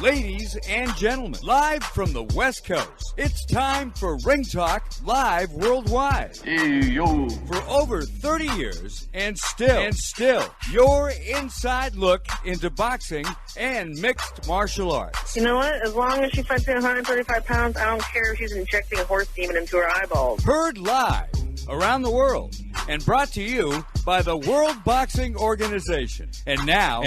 Ladies and gentlemen, live from the West Coast, it's time for Ring Talk Live Worldwide. Hey, yo. For over 30 years, and still, your inside look into boxing and mixed martial arts. You know what? As long as she fights at 135 pounds, I don't care if she's injecting a horse demon into her eyeballs. Heard live around the world and brought to you by the World Boxing Organization. And now,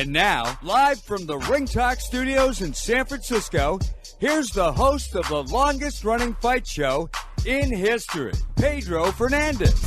live from the Ring Talk Studios in San Francisco, here's the host of the longest-running fight show in history, Pedro Fernandez.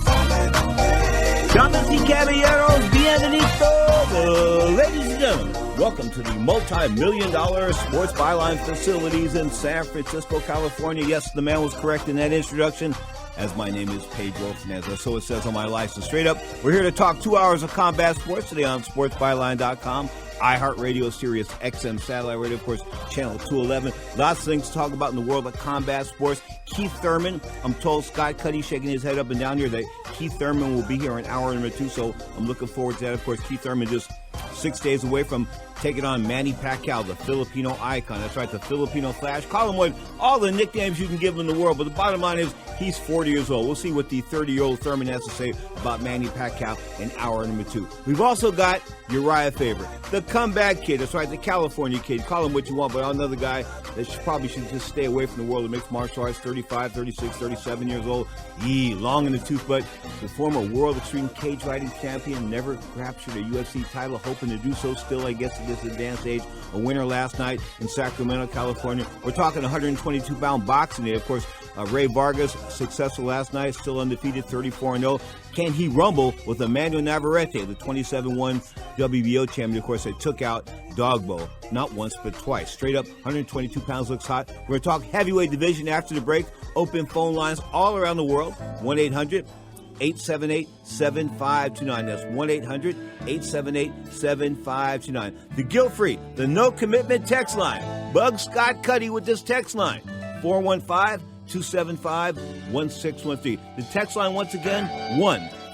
Damas y caballeros, bienvenidos, ladies and gentlemen. Welcome to the multi-million-dollar Sports Byline facilities in San Francisco, California. Yes, the man was correct in that introduction, as my name is Pedro Fernandez. So it says on my license. Straight up, we're here to talk 2 hours of combat sports today on sportsbyline.com. iHeartRadio, Sirius XM Satellite Radio, of course, Channel 211. Lots of things to talk about in the world of combat sports. Keith Thurman, I'm told Scott Cuddy shaking his head up and down here that Keith Thurman will be here in hour number 2, so I'm looking forward to that. Of course, Keith Thurman just 6 days away from taking on Manny Pacquiao, the Filipino icon. That's right, the Filipino Flash. Call him what all the nicknames you can give him in the world, but the bottom line is he's 40 years old. We'll see what the 30-year-old Thurman has to say about Manny Pacquiao in hour number 2. We've also got Uriah Faber, the comeback kid. That's right, the California kid. Call him what you want, but another guy that probably should just stay away from the world of mixed martial arts. 35, 36, 37 years old. Long in the tooth, but the former world extreme cage fighting champion, never captured a UFC title, hoping to do so still, I guess, at this advanced age. A winner last night in Sacramento, California. We're talking 122-pound boxing today. Of course, Ray Vargas, successful last night, still undefeated, 34-0. Can he rumble with Emmanuel Navarrete, the 27-1 WBO champion? Of course, they took out Dogbo, not once but twice. Straight up, 122 pounds looks hot. We're going to talk heavyweight division after the break. Open phone lines all around the world, 1-800-878-7529. That's 1-800-878-7529. The guilt-free, the no-commitment text line. Bug Scott Cuddy with this text line, 415-275-1613. The text line, once again,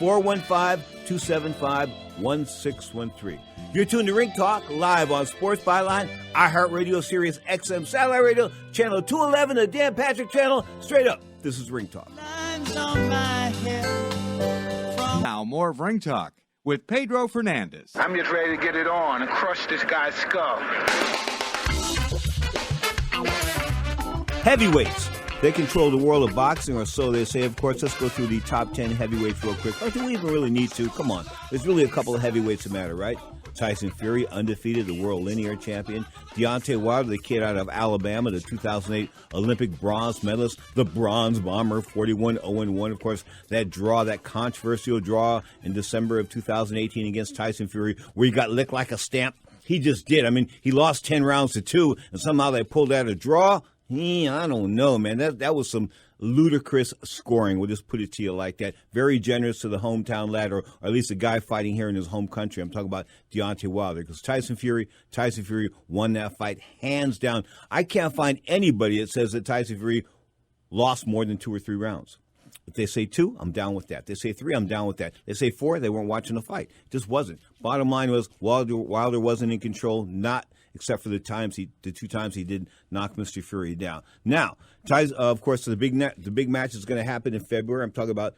1-415-275-1613. You're tuned to Ring Talk, live on Sports Byline, iHeartRadio, Sirius XM Satellite Radio, Channel 211, the Dan Patrick Channel. Straight up, this is Ring Talk. Now, more of Ring Talk with Pedro Fernandez. I'm just ready to get it on and crush this guy's skull. Heavyweights. They control the world of boxing, or so they say. Of course, let's go through the top 10 heavyweights real quick. Or do we even really need to? Come on. There's really a couple of heavyweights that matter, right? Tyson Fury, undefeated, the world linear champion. Deontay Wilder, the kid out of Alabama, the 2008 Olympic bronze medalist, the Bronze Bomber, 41-0-1. Of course, that draw, that controversial draw in December of 2018 against Tyson Fury, where he got licked like a stamp. He just did. I mean, he lost 10 rounds to 2, and somehow they pulled out a draw. I don't know, man. That was some ludicrous scoring. We'll just put it to you like that. Very generous to the hometown lad, or at least a guy fighting here in his home country. I'm talking about Deontay Wilder, because Tyson Fury won that fight hands down. I can't find anybody that says that Tyson Fury lost more than 2 or 3 rounds. If they say 2, I'm down with that. They say 3, I'm down with that. They say 4, they weren't watching the fight. It just wasn't. Bottom line was Wilder wasn't in control, not except for the 2 times he did knock Mr. Fury down. Now, of course, the big match is going to happen in February. I'm talking about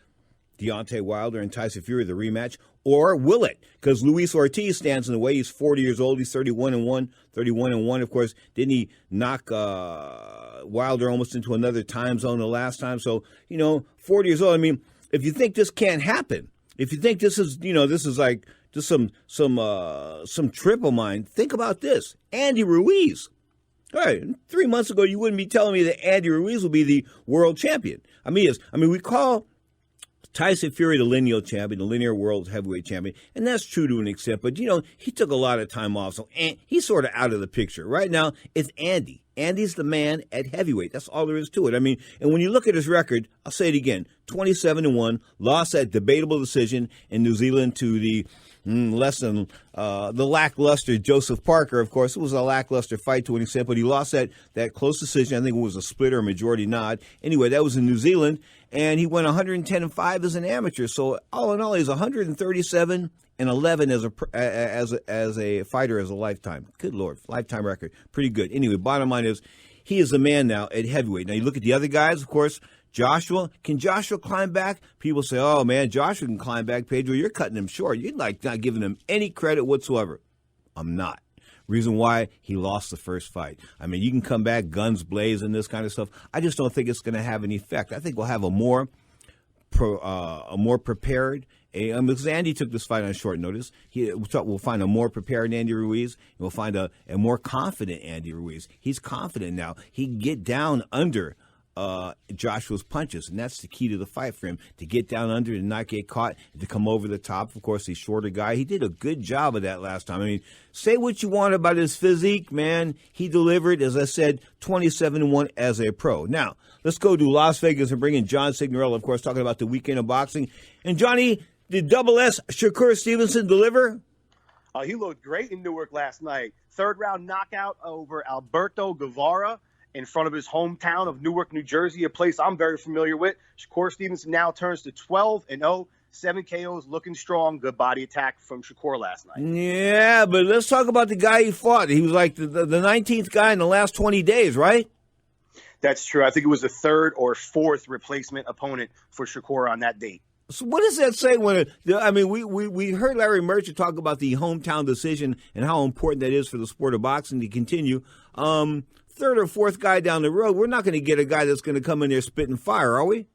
Deontay Wilder and Tyson Fury, the rematch. Or will it? Because Luis Ortiz stands in the way. He's 40 years old. He's 31-1. 31-1. Of course, didn't he knock Wilder almost into another time zone the last time? So, 40 years old. I mean, if you think this can't happen, if you think this is like just some trip of mine, think about this. Andy Ruiz. All right, 3 months ago, you wouldn't be telling me that Andy Ruiz will be the world champion. We call Tyson Fury the lineal champion, the linear world heavyweight champion, and that's true to an extent. But, he took a lot of time off, so he's sort of out of the picture. Right now, it's Andy. Andy's the man at heavyweight. That's all there is to it. And when you look at his record, I'll say it again, 27-1, lost that debatable decision in New Zealand to the the lackluster Joseph Parker. Of course, it was a lackluster fight to an extent, but he lost that close decision. I think it was a split or a majority nod. Anyway, that was in New Zealand, and he went 110-5 as an amateur. So all in all, he's 137 11 as a fighter as a lifetime. Good Lord, lifetime record, pretty good. Anyway, bottom line is, he is the man now at heavyweight. Now you look at the other guys, of course. Joshua, can Joshua climb back? People say, "Oh man, Joshua can climb back." Pedro, you're cutting him short. You're like not giving him any credit whatsoever. I'm not. Reason why, he lost the first fight. I mean, you can come back, guns blazing, this kind of stuff. I just don't think it's going to have an effect. I think we'll have a more prepared. Because Andy took this fight on short notice, we'll find a more prepared Andy Ruiz. We'll find a more confident Andy Ruiz. He's confident now. He can get down under Joshua's punches, and that's the key to the fight for him, to get down under and not get caught, to come over the top. Of course, he's a shorter guy. He did a good job of that last time. I mean, say what you want about his physique, man. He delivered, as I said, 27-1 as a pro. Now, let's go to Las Vegas and bring in John Signorella, of course, talking about the weekend of boxing. And Johnny, did Double S Shakur Stevenson deliver? He looked great in Newark last night. Third-round knockout over Alberto Guevara in front of his hometown of Newark, New Jersey, a place I'm very familiar with. Shakur Stevenson now turns to 12-0, 7 KOs, looking strong. Good body attack from Shakur last night. Yeah, but let's talk about the guy he fought. He was like the 19th guy in the last 20 days, right? That's true. I think it was the third or fourth replacement opponent for Shakur on that date. So what does that say we heard Larry Merchant talk about the hometown decision and how important that is for the sport of boxing to continue. Third or fourth guy down the road, we're not going to get a guy that's going to come in there spitting fire, are we?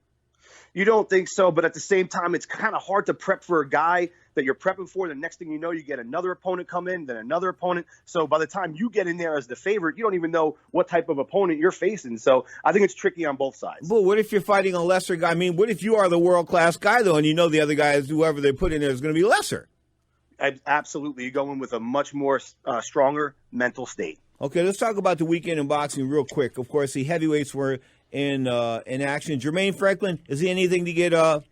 You don't think so, but at the same time, it's kind of hard to prep for a guy that you're prepping for. The next thing you know, you get another opponent come in, then another opponent. So by the time you get in there as the favorite, you don't even know what type of opponent you're facing. So I think it's tricky on both sides. But what if you're fighting a lesser guy? I mean, what if you are the world-class guy, though, and you know the other guy is whoever they put in there is going to be lesser? Absolutely. You go in with a much more stronger mental state. Okay, let's talk about the weekend in boxing real quick. Of course, the heavyweights were in action. Jermaine Franklin, is he anything to get to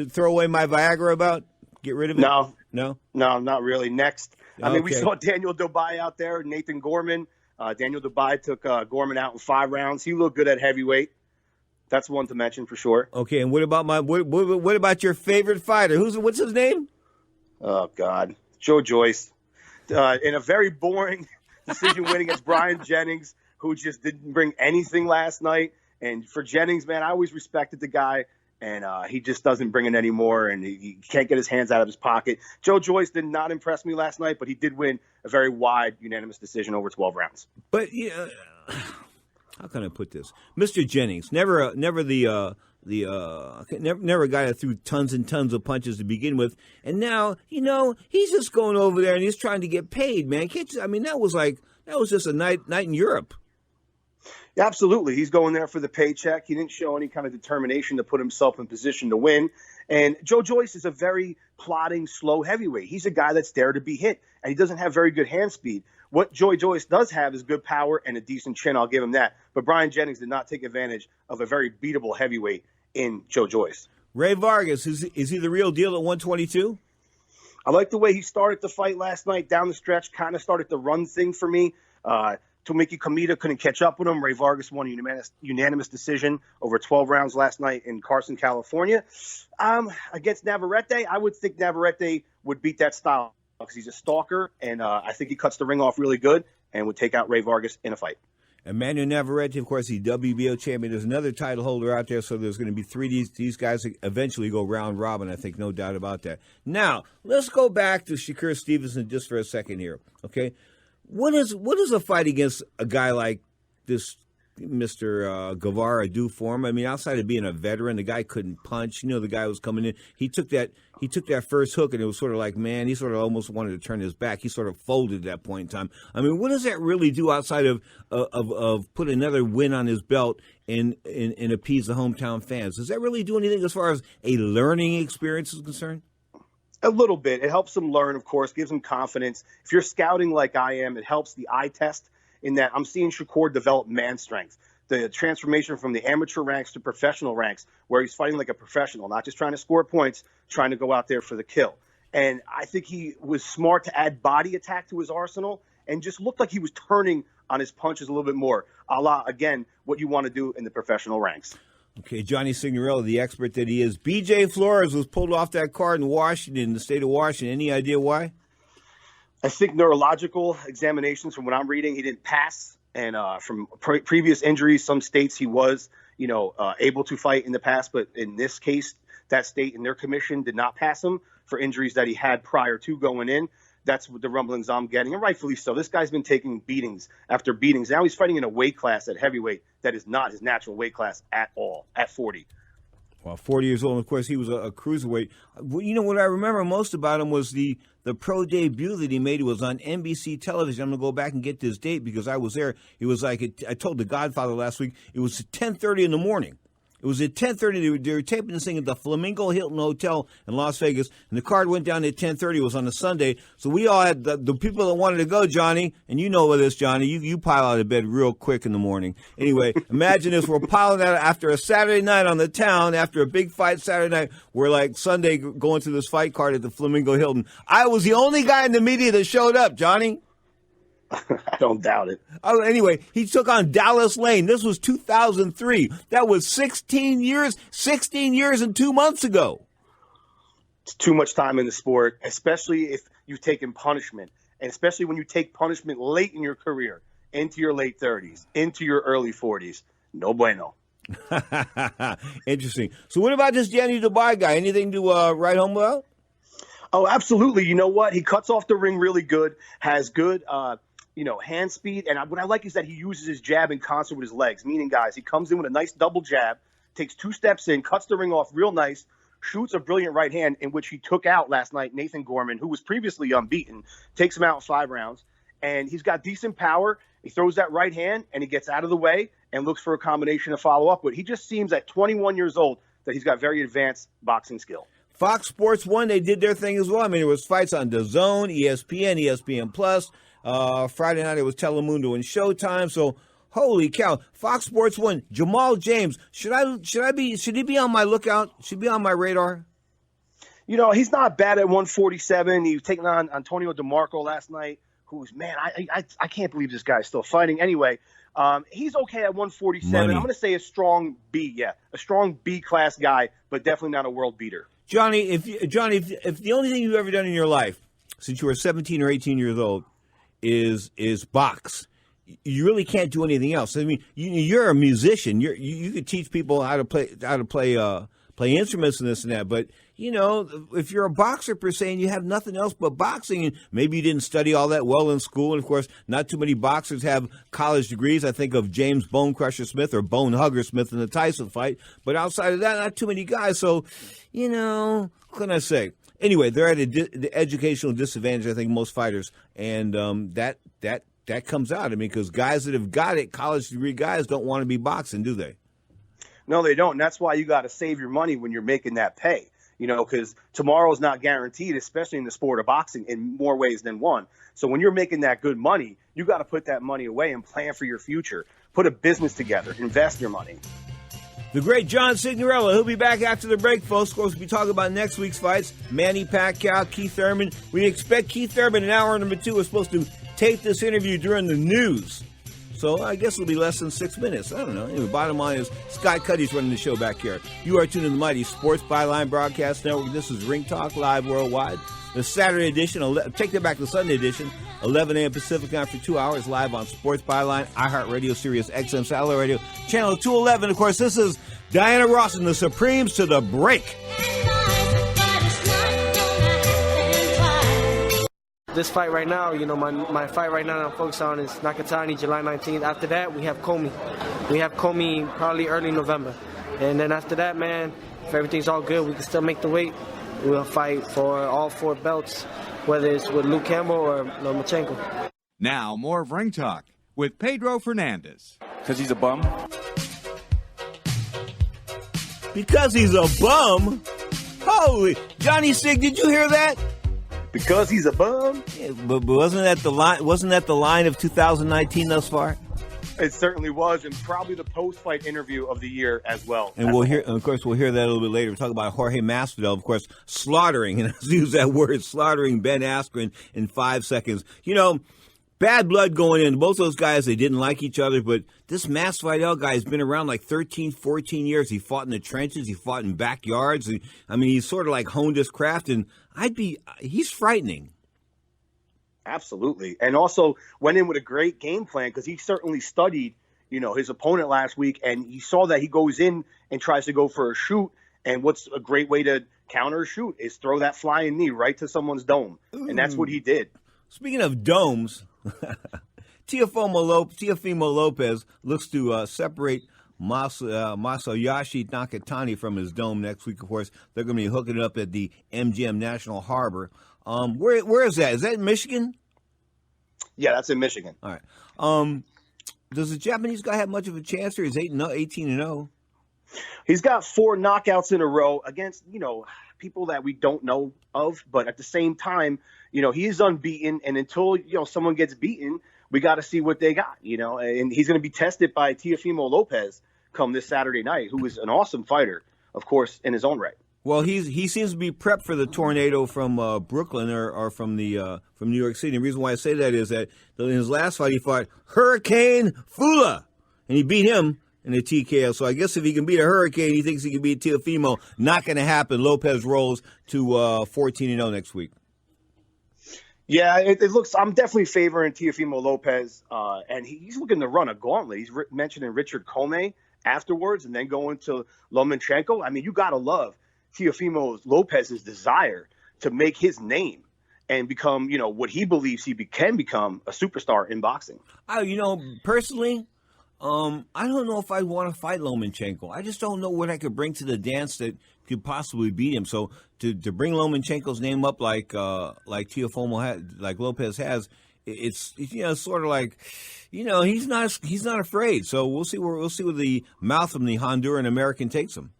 throw away my Viagra about? Get rid of it? No, not really. Next, we saw Daniel Dubai out there, Nathan Gorman. Daniel Dubai took Gorman out in 5 rounds. He looked good at heavyweight. That's one to mention for sure. Okay, and what about what about your favorite fighter? What's his name? Oh God, Joe Joyce, in a very boring decision win against Brian Jennings, who just didn't bring anything last night. And for Jennings, man, I always respected the guy, and he just doesn't bring it anymore, and he can't get his hands out of his pocket. Joe Joyce did not impress me last night, but he did win a very wide, unanimous decision over 12 rounds. But how can I put this? Mr. Jennings, never a guy that threw tons and tons of punches to begin with, and now he's just going over there and he's trying to get paid, man. That was just a night in Europe. Yeah, absolutely. He's going there for the paycheck. He didn't show any kind of determination to put himself in position to win. And Joe Joyce is a very plodding, slow heavyweight. He's a guy that's there to be hit, and he doesn't have very good hand speed. What Joe Joyce does have is good power and a decent chin. I'll give him that. But Brian Jennings did not take advantage of a very beatable heavyweight in Joe Joyce. Ray Vargas, is he the real deal at 122? I like the way he started the fight last night down the stretch, kind of started the run thing for me. Tomoki Kamita couldn't catch up with him. Ray Vargas won a unanimous decision over 12 rounds last night in Carson, California. Against Navarrete, I would think Navarrete would beat that style because he's a stalker, and I think he cuts the ring off really good and would take out Ray Vargas in a fight. Emmanuel Navarrete, of course, the WBO champion. There's another title holder out there, so there's going to be 3 these guys eventually go round robin, I think, no doubt about that. Now, let's go back to Shakur Stevenson just for a second here, okay? What is a fight against a guy like this Mr. Guevara do for him? I mean, outside of being a veteran, the guy couldn't punch. The guy was coming in. He took that first hook, and it was sort of like, man, he sort of almost wanted to turn his back. He sort of folded at that point in time. I mean, what does that really do outside of put another win on his belt and appease the hometown fans? Does that really do anything as far as a learning experience is concerned? A little bit. It helps him learn, of course, gives him confidence. If you're scouting like I am, it helps the eye test in that I'm seeing Shakur develop man strength. The transformation from the amateur ranks to professional ranks, where he's fighting like a professional, not just trying to score points, trying to go out there for the kill. And I think he was smart to add body attack to his arsenal and just looked like he was turning on his punches a little bit more, a la, again, what you want to do in the professional ranks. Okay, Johnny Signorella, the expert that he is. B.J. Flores was pulled off that card in Washington, in the state of Washington. Any idea why? I think neurological examinations, from what I'm reading, he didn't pass. And from previous injuries, some states he was, able to fight in the past. But in this case, that state and their commission did not pass him for injuries that he had prior to going in. That's what the rumblings I'm getting, and rightfully so. This guy's been taking beatings after beatings. Now he's fighting in a weight class at heavyweight that is not his natural weight class at all, at 40. Well, 40 years old, and of course, he was a cruiserweight. You know, what I remember most about him was the pro debut that he made. It was on NBC television. I'm going to go back and get this date because I was there. It was like, I told The Godfather last week, it was 10:30 in the morning. It was at 10:30. They were taping this thing at the Flamingo Hilton Hotel in Las Vegas, and the card went down at 10:30. It was on a Sunday, so we all had the people that wanted to go, Johnny, and you know this, Johnny. You pile out of bed real quick in the morning. Anyway, imagine this: we're piling out after a Saturday night on the town, after a big fight Saturday night. We're like Sunday going to this fight card at the Flamingo Hilton. I was the only guy in the media that showed up, Johnny. I don't doubt it. Oh, anyway, he took on Dallas Lane. This was 2003. That was 16 years and 2 months ago. It's too much time in the sport, especially if you've taken punishment, and especially when you take punishment late in your career, into your late 30s, into your early 40s. No bueno. Interesting. So what about this Danny Dubai guy? Anything to write home about? Oh, absolutely. You know what? He cuts off the ring really good, has good hand speed. And what I like is that he uses his jab in concert with his legs, meaning, guys, he comes in with a nice double jab, takes 2 steps in, cuts the ring off real nice, shoots a brilliant right hand in which he took out last night Nathan Gorman, who was previously unbeaten, takes him out in 5 rounds. And he's got decent power. He throws that right hand, and he gets out of the way and looks for a combination to follow up with. He just seems at 21 years old that he's got very advanced boxing skill. Fox Sports 1, they did their thing as well. I mean, there was fights on DAZN, ESPN, ESPN Plus. Friday night it was Telemundo and Showtime. So, holy cow! Fox Sports 1, Jamal James. Should he be on my lookout? Should he be on my radar? You know, he's not bad at 147. He was taking on Antonio DeMarco last night. Who's, man, I can't believe this guy's still fighting. Anyway, he's okay at 147. Money. I'm going to say a strong B, a strong B class guy, but definitely not a world beater. Johnny, if the only thing you've ever done in your life since you were 17 or 18 years old is box, you really can't do anything else. I mean, you're a musician. You could teach people how to play instruments and this and that. But if you're a boxer per se and you have nothing else but boxing, and maybe you didn't study all that well in school, and of course, not too many boxers have college degrees. I think of James Bone Crusher Smith or Bone Hugger Smith in the Tyson fight. But outside of that, not too many guys. So, what can I say? Anyway, they're at the educational disadvantage, I think, most fighters. And that comes out. I mean, because guys that have got it, college degree guys, don't want to be boxing, do they? No, they don't. And that's why you got to save your money when you're making that pay. Because tomorrow's not guaranteed, especially in the sport of boxing, in more ways than one. So when you're making that good money, you got to put that money away and plan for your future. Put a business together. Invest your money. The great John Signorella. He'll be back after the break, folks. Of course, we'll be talking about next week's fights. Manny Pacquiao, Keith Thurman. We expect Keith Thurman in hour number 2. We're supposed to tape this interview during the news. So I guess it'll be less than 6 minutes. I don't know. Anyway, bottom line is Sky Cuddy's running the show back here. You are tuned to the mighty Sports Byline Broadcast Network. This is Ring Talk Live Worldwide. The Saturday edition, take that back to the Sunday edition, 11 a.m. Pacific time for 2 hours live on Sports Byline, iHeartRadio, Sirius XM Satellite Radio, Channel 211. Of course, this is Diana Ross and the Supremes to the break. This fight right now, my fight right now I'm focused on is Nakatani, July 19th. After that, we have Comey. We have Comey probably early November. And then after that, man, if everything's all good, we can still make the weight. We'll fight for all 4 belts, whether it's with Luke Campbell or Lomachenko. Now, more of Ring Talk with Pedro Fernandez. Because he's a bum? Because he's a bum? Holy, Johnny Sig, did you hear that? Because he's a bum? Yeah, but wasn't that the line? Wasn't that the line of 2019 thus far? It certainly was, and probably the post-fight interview of the year as well. And we'll hear that a little bit later. We'll talk about Jorge Masvidal, of course, slaughtering, and I use that word, slaughtering Ben Askren in 5 seconds. bad blood going in. Both those guys, they didn't like each other, but this Masvidal guy has been around like 13, 14 years. He fought in the trenches. He fought in backyards. He's sort of like honed his craft, and he's frightening. Absolutely. And also went in with a great game plan because he certainly studied, his opponent last week, and he saw that he goes in and tries to go for a shoot. And what's a great way to counter a shoot is throw that flying knee right to someone's dome. Ooh. And that's what he did. Speaking of domes, Teofimo Lopez looks to separate Masayoshi Nakatani from his dome next week. Of course, they're going to be hooking it up at the MGM National Harbor. Where is that? Is that in Michigan? Yeah, that's in Michigan. All right. Does the Japanese guy have much of a chance here? He's 18-0. He's got 4 knockouts in a row against, people that we don't know of. But at the same time, he is unbeaten. And until, someone gets beaten, we got to see what they got, And he's going to be tested by Teofimo Lopez come this Saturday night, who is an awesome fighter, of course, in his own right. Well, he seems to be prepped for the tornado from Brooklyn or from New York City. The reason why I say that is that in his last fight he fought Hurricane Fula, and he beat him in a TKO. So I guess if he can beat a Hurricane, he thinks he can beat Teofimo. Not going to happen. Lopez rolls to 14-0 next week. Yeah, it looks. I'm definitely favoring Teofimo Lopez, and he's looking to run a gauntlet. He's mentioning Richard Comey afterwards, and then going to Lomachenko. You got to love Teofimo Lopez's desire to make his name and become, what he believes he can become, a superstar in boxing. Personally, I don't know if I'd want to fight Lomachenko. I just don't know what I could bring to the dance that could possibly beat him. So to bring Lomachenko's name up like Teofimo like Lopez has, it's sort of like, he's not afraid. So we'll see where the mouth from the Honduran American takes him.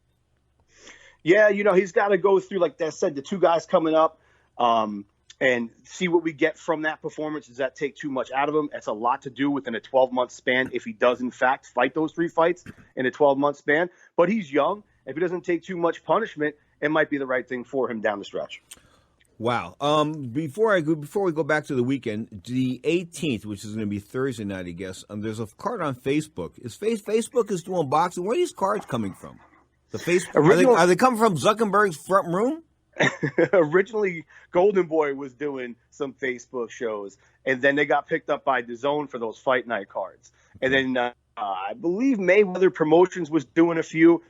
Yeah, he's got to go through, like I said, the 2 guys coming up and see what we get from that performance. Does that take too much out of him? That's a lot to do within a 12-month span if he does, in fact, fight those 3 fights in a 12-month span. But he's young. If he doesn't take too much punishment, it might be the right thing for him down the stretch. Wow. Before we go back to the weekend, the 18th, which is going to be Thursday night, I guess, there's a card on Facebook. Facebook is doing boxing. Where are these cards coming from? The Facebook are they coming from Zuckerberg's front room? Originally, Golden Boy was doing some Facebook shows, and then they got picked up by DAZN for those fight night cards. And then I believe Mayweather Promotions was doing a few,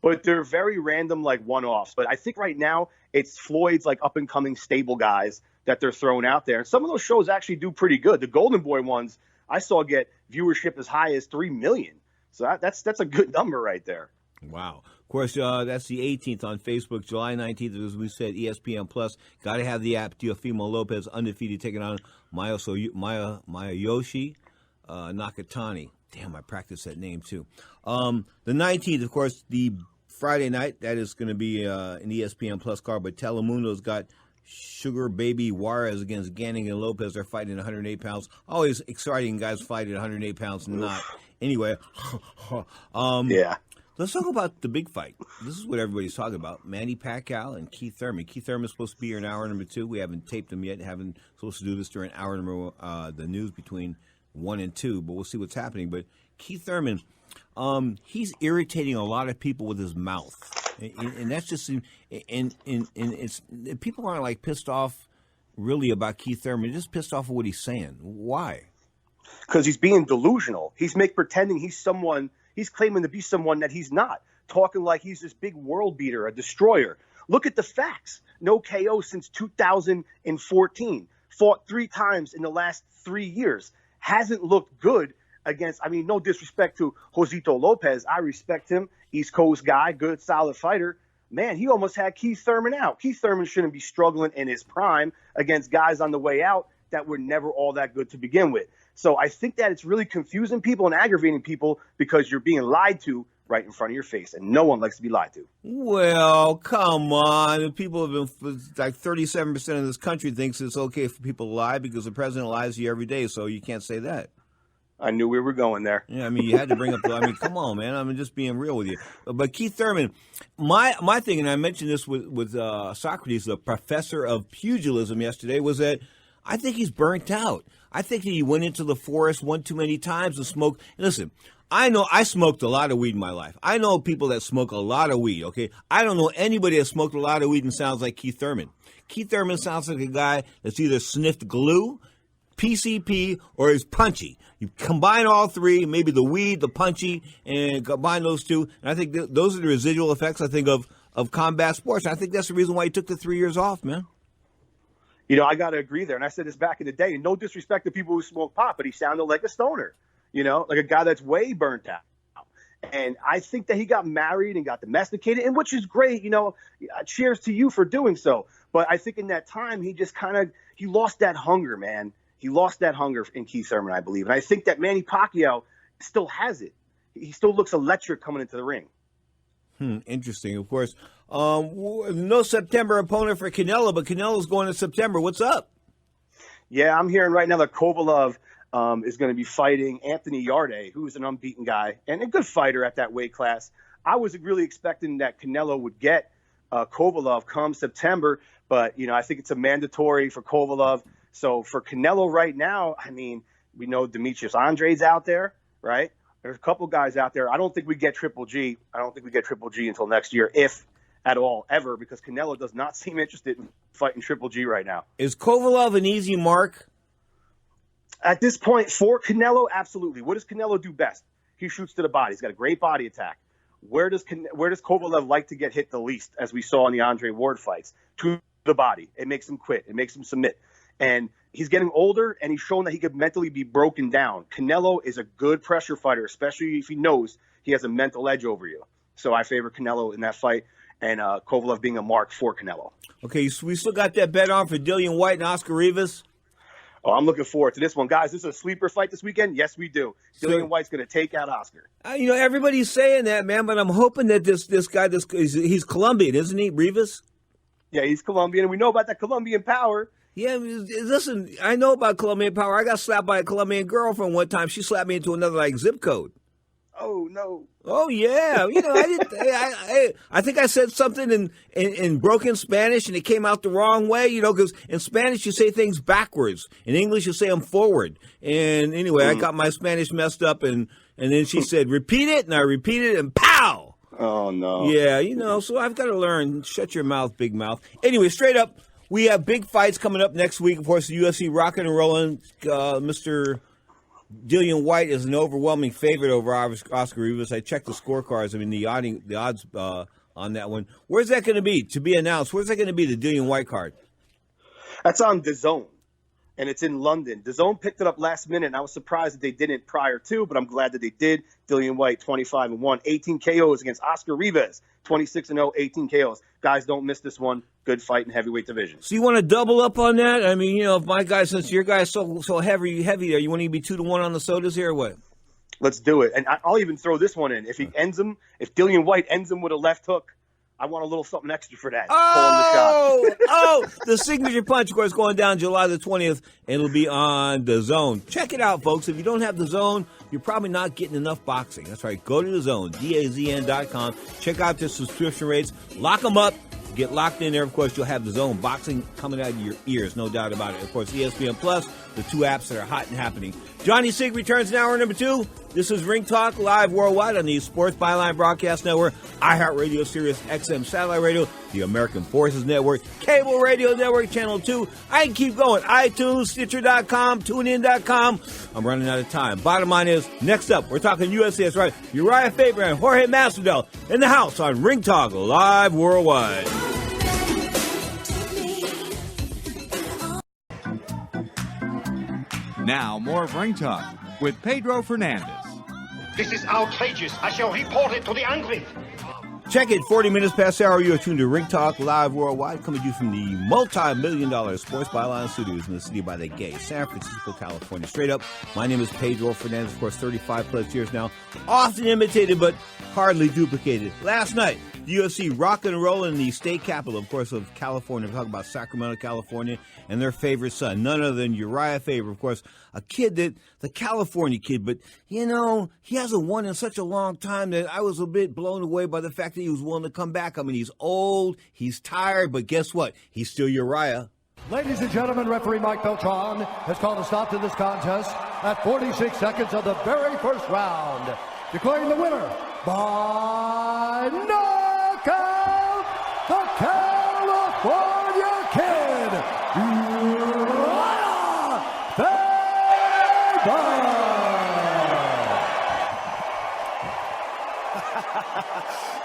but they're very random, like one-offs. But I think right now it's Floyd's like up-and-coming stable guys that they're throwing out there. And some of those shows actually do pretty good. The Golden Boy ones I saw get viewership as high as 3 million. So that's a good number right there. Wow. Of course, that's the 18th on Facebook. July 19th, as we said, ESPN Plus. Got to have the app. Teofimo Lopez, undefeated, taking on Masayoshi Nakatani. Damn, I practiced that name, too. The 19th, of course, the Friday night. That is going to be an ESPN Plus card. But Telemundo's got Sugar Baby Juarez against Ganning and Lopez. They're fighting at 108 pounds. Always exciting guys fight at 108 pounds. Not. Anyway. Yeah. Let's talk about the big fight. This is what everybody's talking about. Manny Pacquiao and Keith Thurman. Keith Thurman is supposed to be here in hour number 2. We haven't taped him yet. Haven't supposed to do this during hour number the news between 1 and 2. But we'll see what's happening. But Keith Thurman, he's irritating a lot of people with his mouth, and that's just and it's people aren't like pissed off really about Keith Thurman. They're just pissed off at what he's saying. Why? Because he's being delusional. He's pretending he's someone. He's claiming to be someone that he's not, talking like he's this big world beater, a destroyer. Look at the facts. No KO since 2014. Fought 3 times in the last 3 years. Hasn't looked good against, no disrespect to Josito Lopez. I respect him. East Coast guy, good, solid fighter. Man, he almost had Keith Thurman out. Keith Thurman shouldn't be struggling in his prime against guys on the way out that were never all that good to begin with. So I think that it's really confusing people and aggravating people because you're being lied to right in front of your face, and no one likes to be lied to. Well, come on. People have been, like 37% of this country thinks it's okay for people to lie because the president lies to you every day, so you can't say that. I knew we were going there. Yeah, you had to bring up come on, man. I'm just being real with you. But Keith Thurman, my thing, and I mentioned this with Socrates, the professor of pugilism yesterday, was that I think he's burnt out. I think he went into the forest one too many times and smoked. And listen, I know I smoked a lot of weed in my life. I know people that smoke a lot of weed, okay? I don't know anybody that smoked a lot of weed and sounds like Keith Thurman. Keith Thurman sounds like a guy that's either sniffed glue, PCP, or is punchy. You combine all three, maybe the weed, the punchy, and combine those two, and I think those are the residual effects, I think, of combat sports. I think that's the reason why he took the 3 years off, man. You know, I got to agree there, and I said this back in the day, and no disrespect to people who smoke pot, but he sounded like a stoner, you know, like a guy that's way burnt out. And I think that he got married and got domesticated, and which is great, you know, cheers to you for doing so. But I think in that time, he just he lost that hunger, man. He lost that hunger in Keith Thurman, I believe. And I think that Manny Pacquiao still has it. He still looks electric coming into the ring. Interesting, of course. No September opponent for Canelo, but Canelo's going in September. What's up? Yeah, I'm hearing right now that Kovalev is going to be fighting Anthony Yarde, who's an unbeaten guy and a good fighter at that weight class. I was really expecting that Canelo would get Kovalev come September, but, you know, I think it's a mandatory for Kovalev. So for Canelo right now, I mean, we know Demetrius Andre's out there, right? There's a couple guys out there. I don't think we get Triple G. I don't think we get Triple G until next year, if at all, ever, because Canelo does not seem interested in fighting Triple G right now. Is Kovalev an easy mark? At this point, for Canelo, absolutely. What does Canelo do best? He shoots to the body. He's got a great body attack. Where does Kovalev like to get hit the least, as we saw in the Andre Ward fights? To the body. It makes him quit. It makes him submit. And he's getting older, and he's shown that he could mentally be broken down. Canelo is a good pressure fighter, especially if he knows he has a mental edge over you. So I favor Canelo in that fight, and Kovalev being a mark for Canelo. Okay, so we still got that bet on for Dillian Whyte and Oscar Rivas? Oh, I'm looking forward to this one. Guys, this is a sleeper fight this weekend? Yes, we do. Dillian Whyte's going to take out Oscar. You know, everybody's saying that, man, but I'm hoping that this guy, he's Colombian, isn't he, Rivas? Yeah, he's Colombian, and we know about that Colombian power. Yeah, listen, I know about Colombian power. I got slapped by a Colombian girlfriend one time. She slapped me into another, zip code. Oh, no. Oh, yeah. You know, I think I said something in broken Spanish, and it came out the wrong way, you know, because in Spanish you say things backwards. In English you say them forward. And anyway, I got my Spanish messed up, and then she said, repeat it, and I repeated it, and pow! Oh, no. Yeah, you know, so I've got to learn. Shut your mouth, big mouth. Anyway, straight up, we have big fights coming up next week. Of course, the UFC rocking and rolling. Mr. Dillian Whyte is an overwhelming favorite over Oscar Rivas. I checked the scorecards. I mean, the odds on that one. Where's that going to be? To be announced. Where's that going to be, the Dillian Whyte card? That's on DAZN, and it's in London. DAZN picked it up last minute, and I was surprised that they didn't prior to, but I'm glad that they did. Dillian Whyte, 25-1, 18 KOs against Oscar Rivas, 26-0, 18 KOs. Guys, don't miss this one. Good fight in heavyweight division. So you want to double up on that? I mean, you know, if my guy, since your guy's so heavy there, you want to be 2-1 on the sodas here or what? Let's do it. And I'll even throw this one in. If Dillian Whyte ends him with a left hook, I want a little something extra for that. The signature punch, of course, going down July the 20th, and it'll be on DAZN. Check it out, folks. If you don't have DAZN, you're probably not getting enough boxing. That's right. Go to DAZN, DAZN.com. Check out their subscription rates. Lock them up. Get locked in there. Of course, you'll have DAZN boxing coming out of your ears, no doubt about it. Of course, ESPN Plus, the two apps that are hot and happening. Johnny Sig returns in hour number 2. This is Ring Talk live worldwide on the Sports Byline Broadcast Network, iHeartRadio, Sirius XM Satellite Radio, the American Forces Network, Cable Radio Network, Channel 2. I can keep going. iTunes, Stitcher.com, TuneIn.com. I'm running out of time. Bottom line is, next up, we're talking UFC. That's right. Uriah Faber and Jorge Masvidal in the house on Ring Talk live worldwide. Now, more of Ring Talk with Pedro Fernandez. This is outrageous. I shall report it to the Angry. Check it, 40 minutes past the hour. You are tuned to Ring Talk live worldwide, coming to you from the multi-million-dollar Sports Byline Studios in the city by the gay, San Francisco, California. Straight up, my name is Pedro Fernandez, of course, 35-plus years now. Often imitated, but hardly duplicated. Last night, the UFC rocking and rolling in the state capital, of course, of California. We're talking about Sacramento, California, and their favorite son, none other than Uriah Faber, of course, a kid the California kid, but, you know, he hasn't won in such a long time that I was a bit blown away by the fact that he was willing to come back. I mean, he's old, he's tired, but guess what? He's still Uriah. Ladies and gentlemen, referee Mike Beltran has called a stop to this contest at 46 seconds of the very first round, declaring the winner by knockout, the California Kid, Uriah Faber.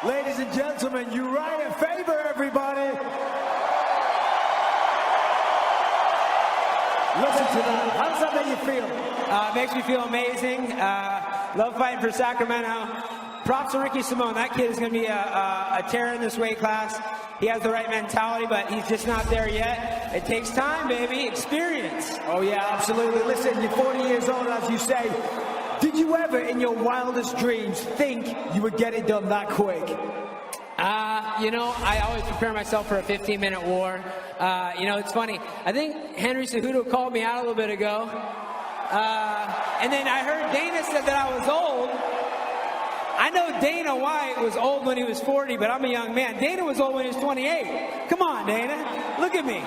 Ladies and gentlemen, Uriah Faber, everybody. Listen to that. How does that make you feel? It makes me feel amazing. Love fighting for Sacramento. Props to Ricky Simone. That kid is going to be a terror in this weight class. He has the right mentality, but he's just not there yet. It takes time, baby. Experience. Oh, yeah, absolutely. Listen, you're 40 years old, as you say. Did you ever, in your wildest dreams, think you would get it done that quick? I always prepare myself for a 15-minute war. It's funny. I think Henry Cejudo called me out a little bit ago. And then I heard Dana said that I was old. I know Dana White was old when he was 40, but I'm a young man. Dana was old when he was 28. Come on, Dana. Look at me.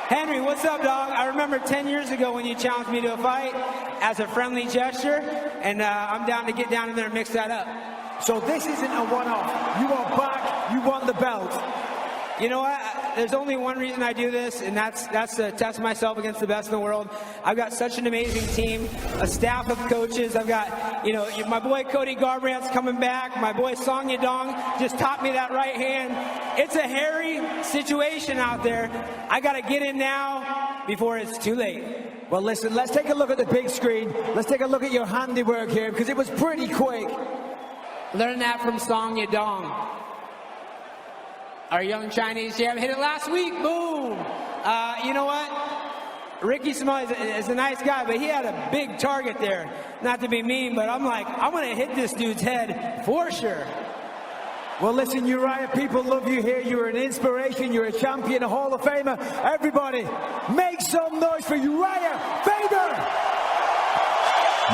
Henry, what's up, dog? I remember 10 years ago when you challenged me to a fight as a friendly gesture, and I'm down to get down in there and mix that up. So this isn't a one-off. You are back. You won the belt. You know what? There's only one reason I do this, and that's to test myself against the best in the world. I've got such an amazing team, a staff of coaches. I've got, my boy Cody Garbrandt's coming back. My boy Song Yadong just taught me that right hand. It's a hairy situation out there. I got to get in now before it's too late. Well, listen, let's take a look at the big screen. Let's take a look at your handiwork here, because it was pretty quick. Learn that from Song Yadong. Our young Chinese champ hit it last week. Boom. You know what? Ricky Simone is a nice guy, but he had a big target there. Not to be mean, but I'm going to hit this dude's head for sure. Well, listen, Uriah, people love you here. You're an inspiration. You're a champion, a Hall of Famer. Everybody, make some noise for Uriah Faber.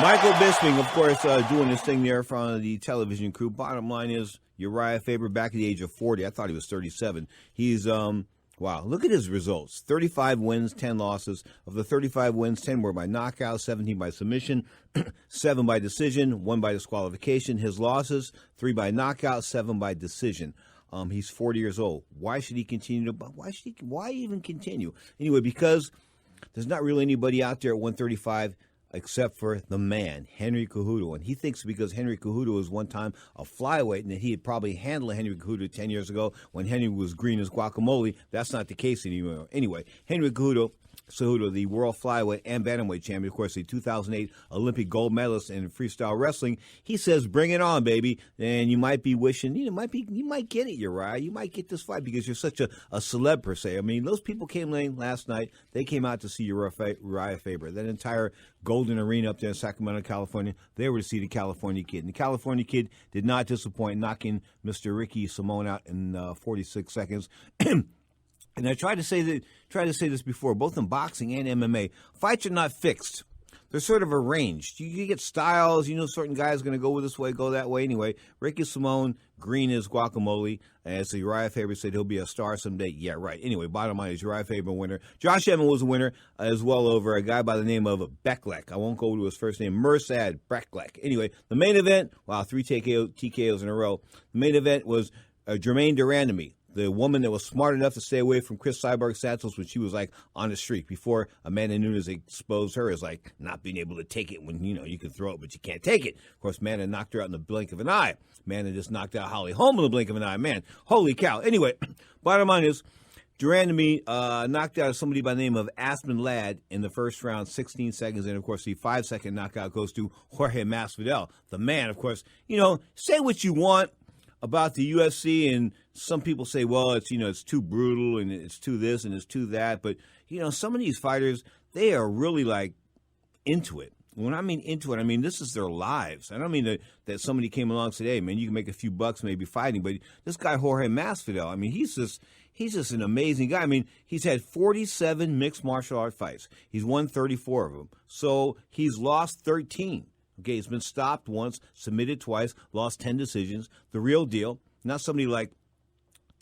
Michael Bisping, of course, doing this thing there in front of the television crew. Bottom line is, Uriah Faber, back at the age of 40. I thought he was 37. He's, wow, look at his results. 35 wins, 10 losses. Of the 35 wins, 10 were by knockout, 17 by submission, 7 by decision, 1 by disqualification. His losses, 3 by knockout, 7 by decision. He's 40 years old. Why should he continue why even continue? Anyway, because there's not really anybody out there at 135 except for the man, Henry Cejudo. And he thinks because Henry Cejudo was one time a flyweight and that he had probably handled Henry Cejudo 10 years ago when Henry was green as guacamole. That's not the case anymore. Anyway, Henry Cejudo, the world flyweight and bantamweight champion, of course, the 2008 Olympic gold medalist in freestyle wrestling. He says, "Bring it on, baby." And you might be wishing, you might get it, Uriah. You might get this fight because you're such a celeb per se. I mean, those people came in last night. They came out to see Uriah Faber. That entire Golden Arena up there in Sacramento, California, they were to see the California Kid. And the California Kid did not disappoint, knocking Mr. Ricky Simone out in 46 seconds. And I tried to say this before, both in boxing and MMA. Fights are not fixed. They're sort of arranged. You get styles. Certain guys are going to go this way, go that way. Anyway, Ricky Simone, green as guacamole. As Uriah Faber said, he'll be a star someday. Yeah, right. Anyway, bottom line is Uriah Faber winner. Josh Emmett was a winner as well over a guy by the name of Becklek. I won't go to his first name. Mursad Becklek. Anyway, the main event, 3 TKOs in a row. The main event was Jermaine Duran, the woman that was smart enough to stay away from Chris Cyborg Santos when she was on the streak before Amanda Nunes exposed her as not being able to take it when you can throw it but you can't take it. Of course, Amanda knocked her out in the blink of an eye. Amanda just knocked out Holly Holm in the blink of an eye. Man, holy cow. Anyway, bottom line is Duran knocked out somebody by the name of Aspen Ladd in the first round, 16 seconds. And, of course, the 5-second knockout goes to Jorge Masvidal. The man, of course, say what you want about the UFC, and some people say, well, it's too brutal and it's too this and it's too that. But, some of these fighters, they are really into it. When I mean into it, I mean this is their lives. I don't mean that somebody came along and said, hey, man, you can make a few bucks maybe fighting. But this guy, Jorge Masvidal, I mean, he's just an amazing guy. I mean, he's had 47 mixed martial art fights. He's won 34 of them. So he's lost 13. Okay, he's been stopped once, submitted twice, lost 10 decisions. The real deal, not somebody like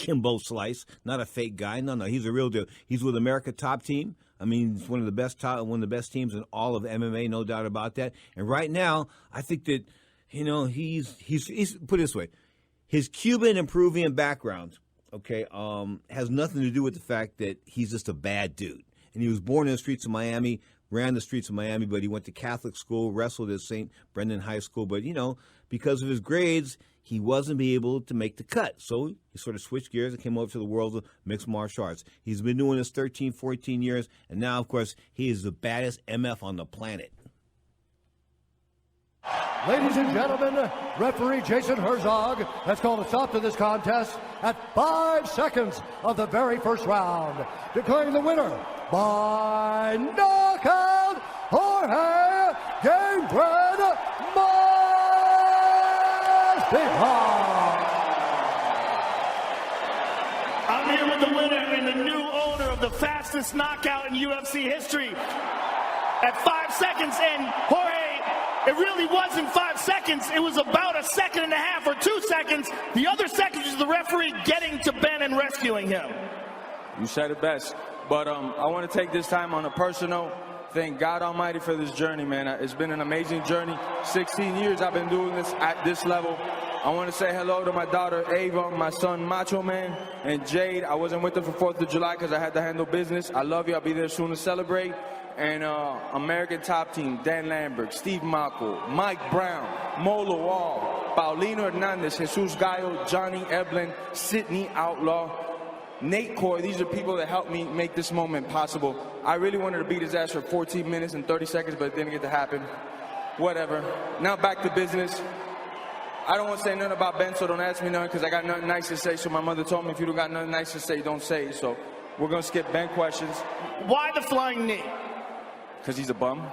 Kimbo Slice, not a fake guy. No, he's a real deal. He's with America Top Team. I mean, he's one of the best teams in all of MMA, no doubt about that. And right now, I think that, he's put it this way, his Cuban and Peruvian background, okay, has nothing to do with the fact that he's just a bad dude. And he was born in the streets of Miami, ran the streets of Miami, but he went to Catholic school, wrestled at St. Brendan High School. But, because of his grades, he wasn't able to make the cut. So he sort of switched gears and came over to the world of mixed martial arts. He's been doing this 13, 14 years, and now, of course, he is the baddest MF on the planet. Ladies and gentlemen, referee Jason Herzog has called a stop to this contest at 5 seconds of the very first round, declaring the winner by knockout, Jorge Gamebred Masvidal. I'm here with the winner and the new owner of the fastest knockout in UFC history at 5 seconds, and Jorge, it really wasn't 5 seconds. It was about a second and a half or 2 seconds. The other second is the referee getting to Ben and rescuing him. You said it best. But I want to take this time on a personal. Thank God Almighty for this journey, man. It's been an amazing journey. 16 years I've been doing this at this level. I want to say hello to my daughter Ava, my son Macho Man, and Jade. I wasn't with them for 4th of July because I had to handle business. I love you. I'll be there soon to celebrate. And American Top Team, Dan Lambert, Steve Mako, Mike Brown, Molo Wall, Paulino Hernandez, Jesus Gallo, Johnny Eblin, Sidney Outlaw, Nate Coy. These are people that helped me make this moment possible. I really wanted to beat his ass for 14 minutes and 30 seconds, but it didn't get to happen. Whatever. Now back to business. I don't want to say nothing about Ben, so don't ask me nothing because I got nothing nice to say. So my mother told me if you don't got nothing nice to say, don't say it. So we're going to skip Ben questions. Why the flying knee? Because he's a bum.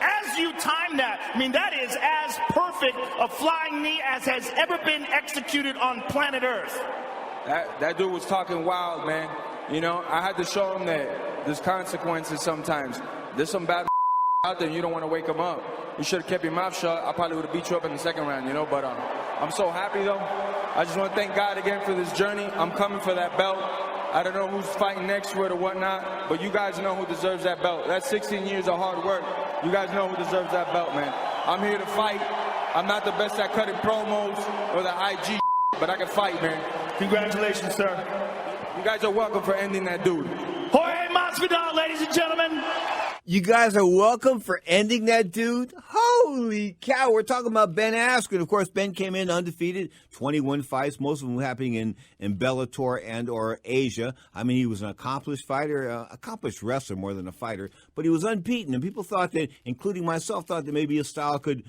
As you time that, I mean, that is as perfect a flying knee as has ever been executed on planet Earth. That dude was talking wild, man. I had to show him that there's consequences sometimes. There's some bad out there and you don't want to wake him up. You should have kept your mouth shut. I probably would have beat you up in the second round, but I'm so happy, though. I just want to thank God again for this journey. I'm coming for that belt. I don't know who's fighting next to it or whatnot, but you guys know who deserves that belt. That's 16 years of hard work. You guys know who deserves that belt, man. I'm here to fight. I'm not the best at cutting promos or the IG, but I can fight, man. Congratulations, sir. You guys are welcome for ending that dude. Jorge Masvidal, ladies and gentlemen. You guys are welcome for ending that dude. Holy cow. We're talking about Ben Askren. Of course, Ben came in undefeated, 21 fights, most of them happening in Bellator and or Asia. I mean, he was an accomplished fighter, accomplished wrestler more than a fighter, but he was unbeaten. And people thought that, including myself, thought that maybe his style could,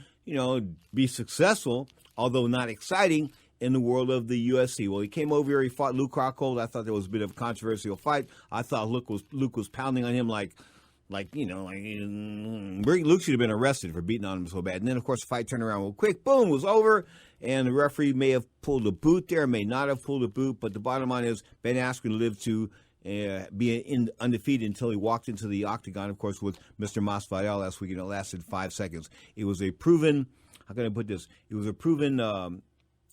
be successful, although not exciting, in the world of the UFC. Well, he came over here, he fought Luke Rockhold. I thought there was a bit of a controversial fight. I thought Luke was pounding on him like Luke should have been arrested for beating on him so bad. And then, of course, the fight turned around real quick. Boom, was over. And the referee may have pulled a boot there, may not have pulled a boot. But the bottom line is Ben Askren lived to be undefeated until he walked into the octagon, of course, with Mr. Masvidal last week. And it lasted 5 seconds. It was a proven, how can I put this? It was a proven...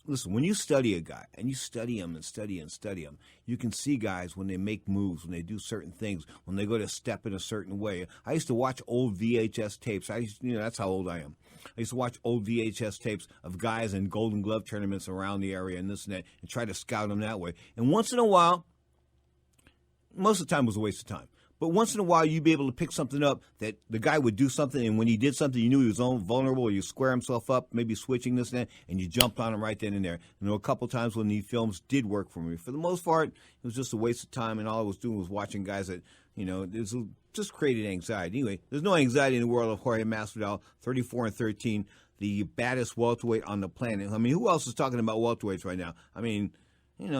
Listen, when you study a guy, and you study him and study and study him, you can see guys when they make moves, when they do certain things, when they go to step in a certain way. I used to watch old VHS tapes. That's how old I am. I used to watch old VHS tapes of guys in Golden Glove tournaments around the area and this and that, and try to scout them that way. And once in a while, most of the time it was a waste of time. But once in a while, you'd be able to pick something up that the guy would do something, and when he did something, you knew he was vulnerable, or you square himself up, maybe switching this and that, and you jumped on him right then and there. And there were a couple times when these films did work for me. For the most part, it was just a waste of time, and all I was doing was watching guys that, it just created anxiety. Anyway, there's no anxiety in the world of Jorge Masvidal, 34-13, the baddest welterweight on the planet. I mean, who else is talking about welterweights right now? I mean,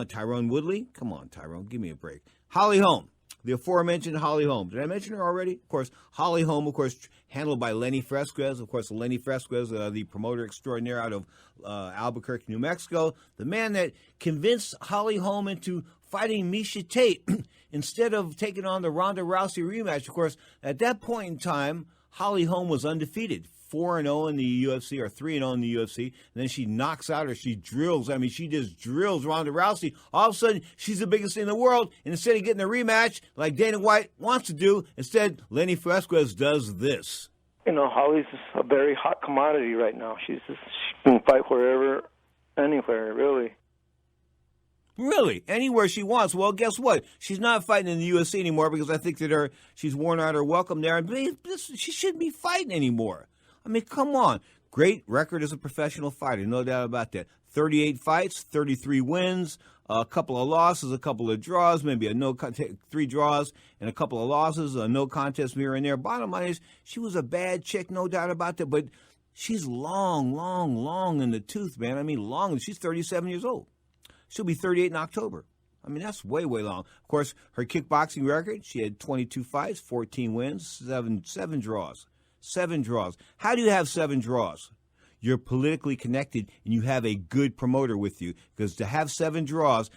Tyrone Woodley? Come on, Tyrone, give me a break. Holly Holm. The aforementioned Holly Holm. Did I mention her already? Of course, Holly Holm, of course, handled by Lenny Fresquez. Of course, Lenny Fresquez, the promoter extraordinaire out of Albuquerque, New Mexico. The man that convinced Holly Holm into fighting Miesha Tate instead of taking on the Ronda Rousey rematch. Of course, at that point in time, Holly Holm was undefeated. 4-0 in the UFC or 3-0 in the UFC, and then she knocks out or she drills. I mean, she just drills Ronda Rousey. All of a sudden, she's the biggest thing in the world, and instead of getting a rematch like Dana White wants to do, instead, Lenny Fresquez does this. You know, Holly's a very hot commodity right now. She can fight wherever, anywhere, really. Really? Anywhere she wants. Well, guess what? She's not fighting in the UFC anymore because I think that she's worn out her welcome there. And she shouldn't be fighting anymore. I mean, come on. Great record as a professional fighter, no doubt about that. 38 fights, 33 wins, a couple of losses, a couple of draws, maybe 3 draws and a couple of losses, a no contest here and there. Bottom line is, she was a bad chick, no doubt about that. But she's long in the tooth, man. I mean, long. She's 37 years old. She'll be 38 in October. I mean, that's way long. Of course, her kickboxing record, she had 22 fights, 14 wins, 7 draws. 7 draws. How do you have 7 draws? You're politically connected and you have a good promoter with you. Because to have 7 draws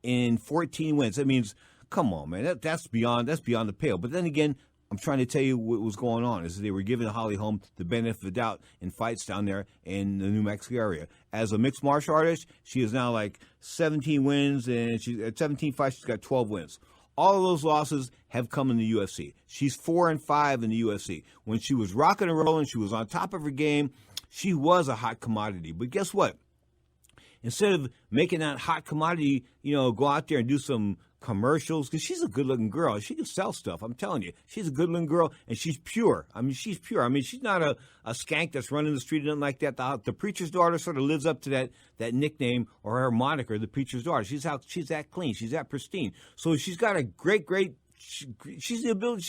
in 14 wins, that means, come on, man, that's beyond the pale. But then again, I'm trying to tell you what was going on is they were giving Holly Holm the benefit of the doubt in fights down there in the New Mexico area. As a mixed martial artist, she is now like 17 wins, and at 17 fights, she's got 12 wins. All of those losses have come in the UFC. She's 4-5 in the UFC. When she was rocking and rolling, she was on top of her game. She was a hot commodity. But guess what? Instead of making that hot commodity, go out there and do some commercials, because she's a good-looking girl. She can sell stuff, I'm telling you. She's a good-looking girl, and she's pure. I mean, she's pure. I mean, she's not a skank that's running the street or nothing like that. The preacher's daughter sort of lives up to that nickname or her moniker, the preacher's daughter. She's that clean. She's that pristine. So she's got a great she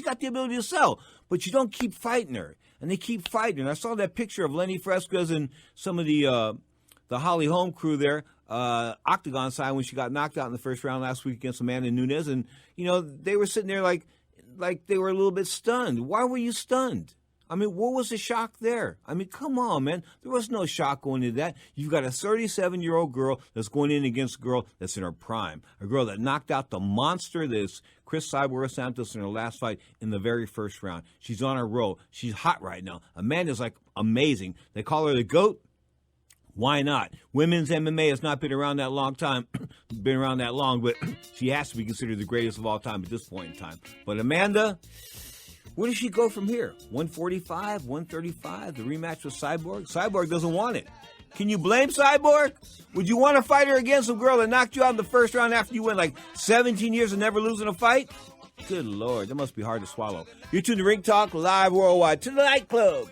got the ability to sell, but you don't keep fighting her. And they keep fighting her. I saw that picture of Lenny Fresquez and some of the Holly Holm crew there, Octagon side, when she got knocked out in the first round last week against Amanda Nunes, and they were sitting there like they were a little bit stunned. Why were you stunned? I mean, what was the shock there? I mean, come on, man. There was no shock going into that. You've got a 37-year-old girl that's going in against a girl that's in her prime, a girl that knocked out the monster that's Chris Cyborg Santos in her last fight in the very first round. She's on her roll. She's hot right now. Amanda's like amazing. They call her the GOAT. Why not? Women's MMA has not been around that long, but she has to be considered the greatest of all time at this point in time. But Amanda, where does she go from here? 145, 135, the rematch with Cyborg? Cyborg doesn't want it. Can you blame Cyborg? Would you want to fight her against a girl that knocked you out in the first round after you went like 17 years and never losing a fight? Good Lord, that must be hard to swallow. You're tuned to Ring Talk live worldwide to the nightclub.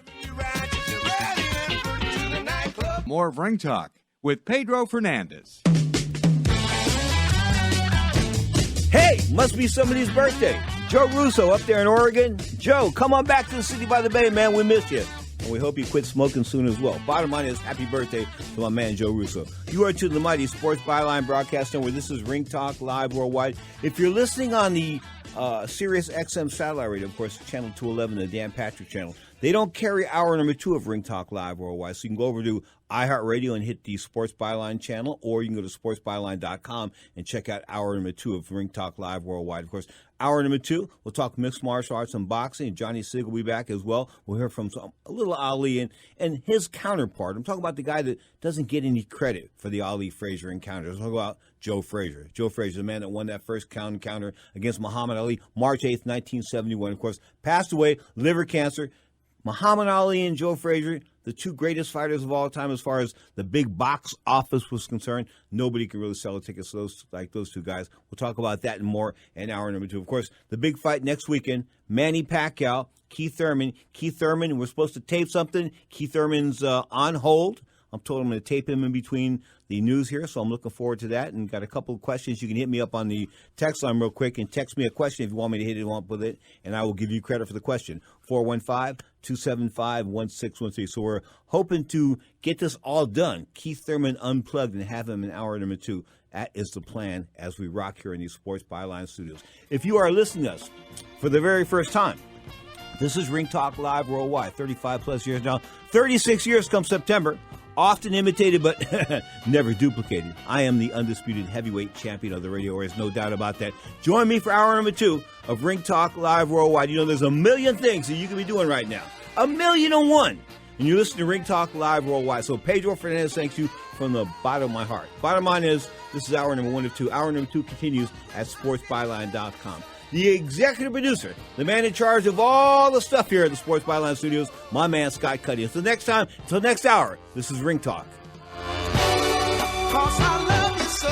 More of Ring Talk with Pedro Fernandez. Hey, must be somebody's birthday. Joe Russo up there in Oregon. Joe, come on back to the city by the bay, man. We miss you. And we hope you quit smoking soon as well. Bottom line is, happy birthday to my man, Joe Russo. You are to the mighty Sports Byline Broadcast Network. This is Ring Talk live worldwide. If you're listening on the Sirius XM satellite radio, of course, channel 211, the Dan Patrick channel, they don't carry hour number 2 of Ring Talk Live worldwide. So you can go over to iHeartRadio and hit the Sports Byline channel, or you can go to sportsbyline.com and check out hour number 2 of Ring Talk Live worldwide. Of course, hour number 2, we'll talk mixed martial arts and boxing. Johnny Sig will be back as well. We'll hear from a little Ali and his counterpart. I'm talking about the guy that doesn't get any credit for the Ali-Frazier encounter. I'm talking about Joe Frazier. Joe Frazier, the man that won that first encounter against Muhammad Ali, March 8th, 1971. Of course, passed away, liver cancer. Muhammad Ali and Joe Frazier, the 2 greatest fighters of all time as far as the big box office was concerned. Nobody can really sell a ticket to those 2 guys. We'll talk about that and more in hour number 2. Of course, the big fight next weekend, Manny Pacquiao, Keith Thurman. Keith Thurman, we're supposed to tape something. Keith Thurman's on hold. I'm told I'm going to tape him in between the news here, so I'm looking forward to that. And got a couple of questions. You can hit me up on the text line real quick and text me a question if you want me to hit it with it, and I will give you credit for the question. 415-275-1613. So we're hoping to get this all done. Keith Thurman unplugged and have him in hour number 2. That is the plan as we rock here in these Sports Byline studios. If you are listening to us for the very first time, this is Ring Talk Live worldwide. 35 plus years now. 36 years come September. Often imitated, but never duplicated. I am the undisputed heavyweight champion of the radio. There's no doubt about that. Join me for hour number 2 of Ring Talk Live Worldwide. You know, there's a million things that you can be doing right now. 1,000,001. And you listen to Ring Talk Live Worldwide. So Pedro Fernandez thanks you from the bottom of my heart. Bottom line is, this is hour number 1 of 2. Hour number 2 continues at sportsbyline.com. The executive producer, the man in charge of all the stuff here at the Sports Byline Studios, my man Scott Cuddy. Until next time, until next hour, this is Ring Talk. Cause I love you so.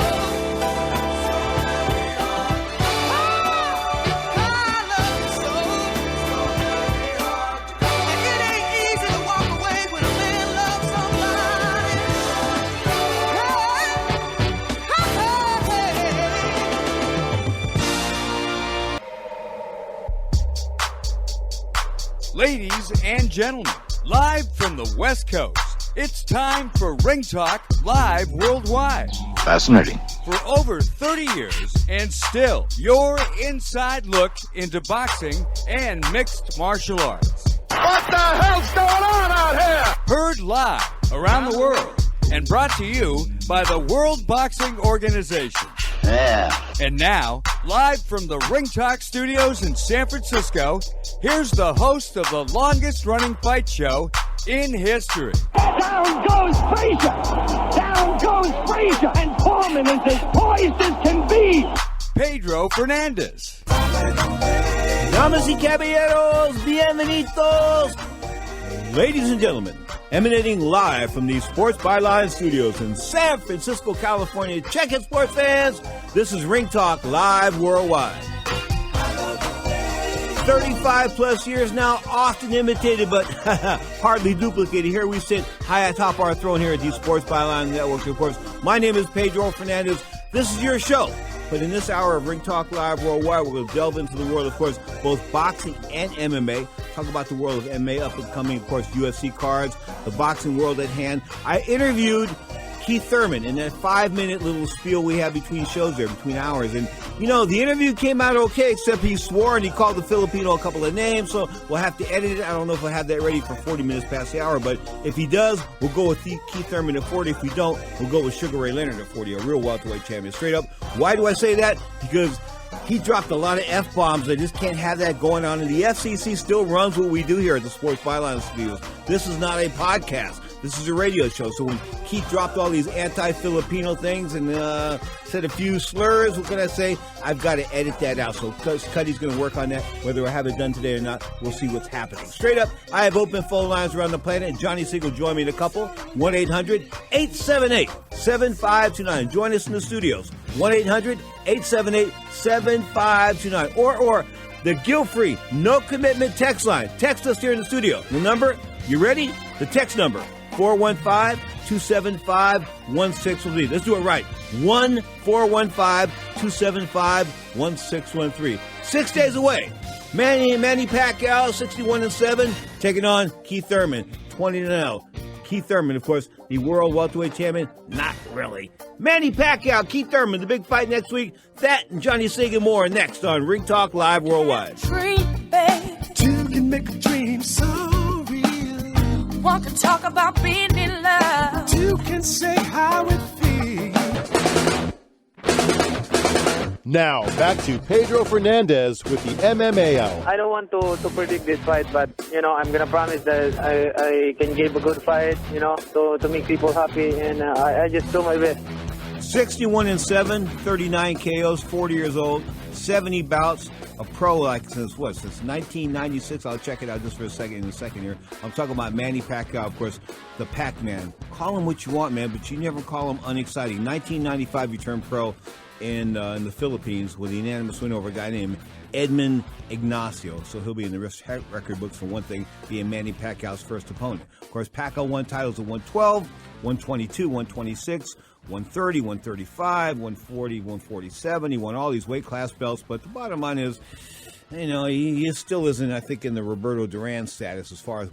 Ladies and gentlemen, live from the West Coast, it's time for Ring Talk Live Worldwide. Fascinating. For over 30 years, and still, your inside look into boxing and mixed martial arts. What the hell's going on out here? Heard live around the world, and brought to you by the World Boxing Organization. Yeah. And now, live from the Ring Talk Studios in San Francisco, here's the host of the longest-running fight show in history. Down goes Frazier! Down goes Frazier! And Thurman is as poised as can be! Pedro Fernandez. Damas y caballeros, bienvenidos. Ladies and gentlemen, emanating live from the Sports Byline Studios in San Francisco, California. Check it, sports fans. This is Ring Talk Live Worldwide. 35 plus years now, often imitated, but hardly duplicated. Here we sit high atop our throne here at the Sports Byline Network. Of course, my name is Pedro Fernandez. This is your show. But in this hour of Ring Talk Live Worldwide, we're going to delve into the world, of course, both boxing and MMA. Talk about the world of MMA, up and coming, of course, UFC cards, the boxing world at hand. I interviewed Keith Thurman in that 5-minute little spiel we have between shows there, between hours. And, you know, the interview came out okay, except he swore and he called the Filipino a couple of names, so we'll have to edit it. I don't know if we'll have that ready for 40 minutes past the hour, but if he does, we'll go with Keith Thurman at 40. If we don't, we'll go with Sugar Ray Leonard at 40, a real welterweight champion. Straight up. Why do I say that? Because he dropped a lot of F-bombs. I just can't have that going on. And the FCC still runs what we do here at the Sports Byline Studios. This is not a podcast. This is a radio show. So when Keith dropped all these anti-Filipino things and said a few slurs, what can I say? I've got to edit that out. So Cuddy's going to work on that. Whether I have it done today or not, we'll see what's happening. Straight up, I have open phone lines around the planet. Johnny Signorella will join me in a couple. 1-800-878-7529. Join us in the studios. 1-800-878-7529. Or the guilt-free, no-commitment text line. Text us here in the studio. The number, you ready? The text number, 415-275-1613. Let's do it right. 1-415-275-1613. 6 days away. Manny Pacquiao, 61-7, taking on Keith Thurman, 20-0. Keith Thurman, of course, the world welterweight champion. Not really. Manny Pacquiao, Keith Thurman, the big fight next week. That and Johnny Signorella more next on Ring Talk Live Worldwide. Dream, babe. Two can make a dream so real. One can talk about being in love. Two can say how it feels. Now, back to Pedro Fernandez with the MMA Hour. I don't want to predict this fight, but, you know, I'm going to promise that I can give a good fight, you know, to make people happy, and I just do my best. 61-7, 39 KOs, 40 years old, 70 bouts, a pro since 1996. I'll check it out just for a second here. I'm talking about Manny Pacquiao, of course, the Pac-Man. Call him what you want, man, but you never call him unexciting. 1995, he turned pro in the Philippines with a unanimous win over a guy named Edmund Ignacio. So he'll be in the record books for one thing, being Manny Pacquiao's first opponent. Of course, Pacquiao won titles at 112, 122, 126, 130, 135, 140, 147. He won all these weight class belts, but the bottom line is, you know, he still isn't, I think, in the Roberto Duran status as far as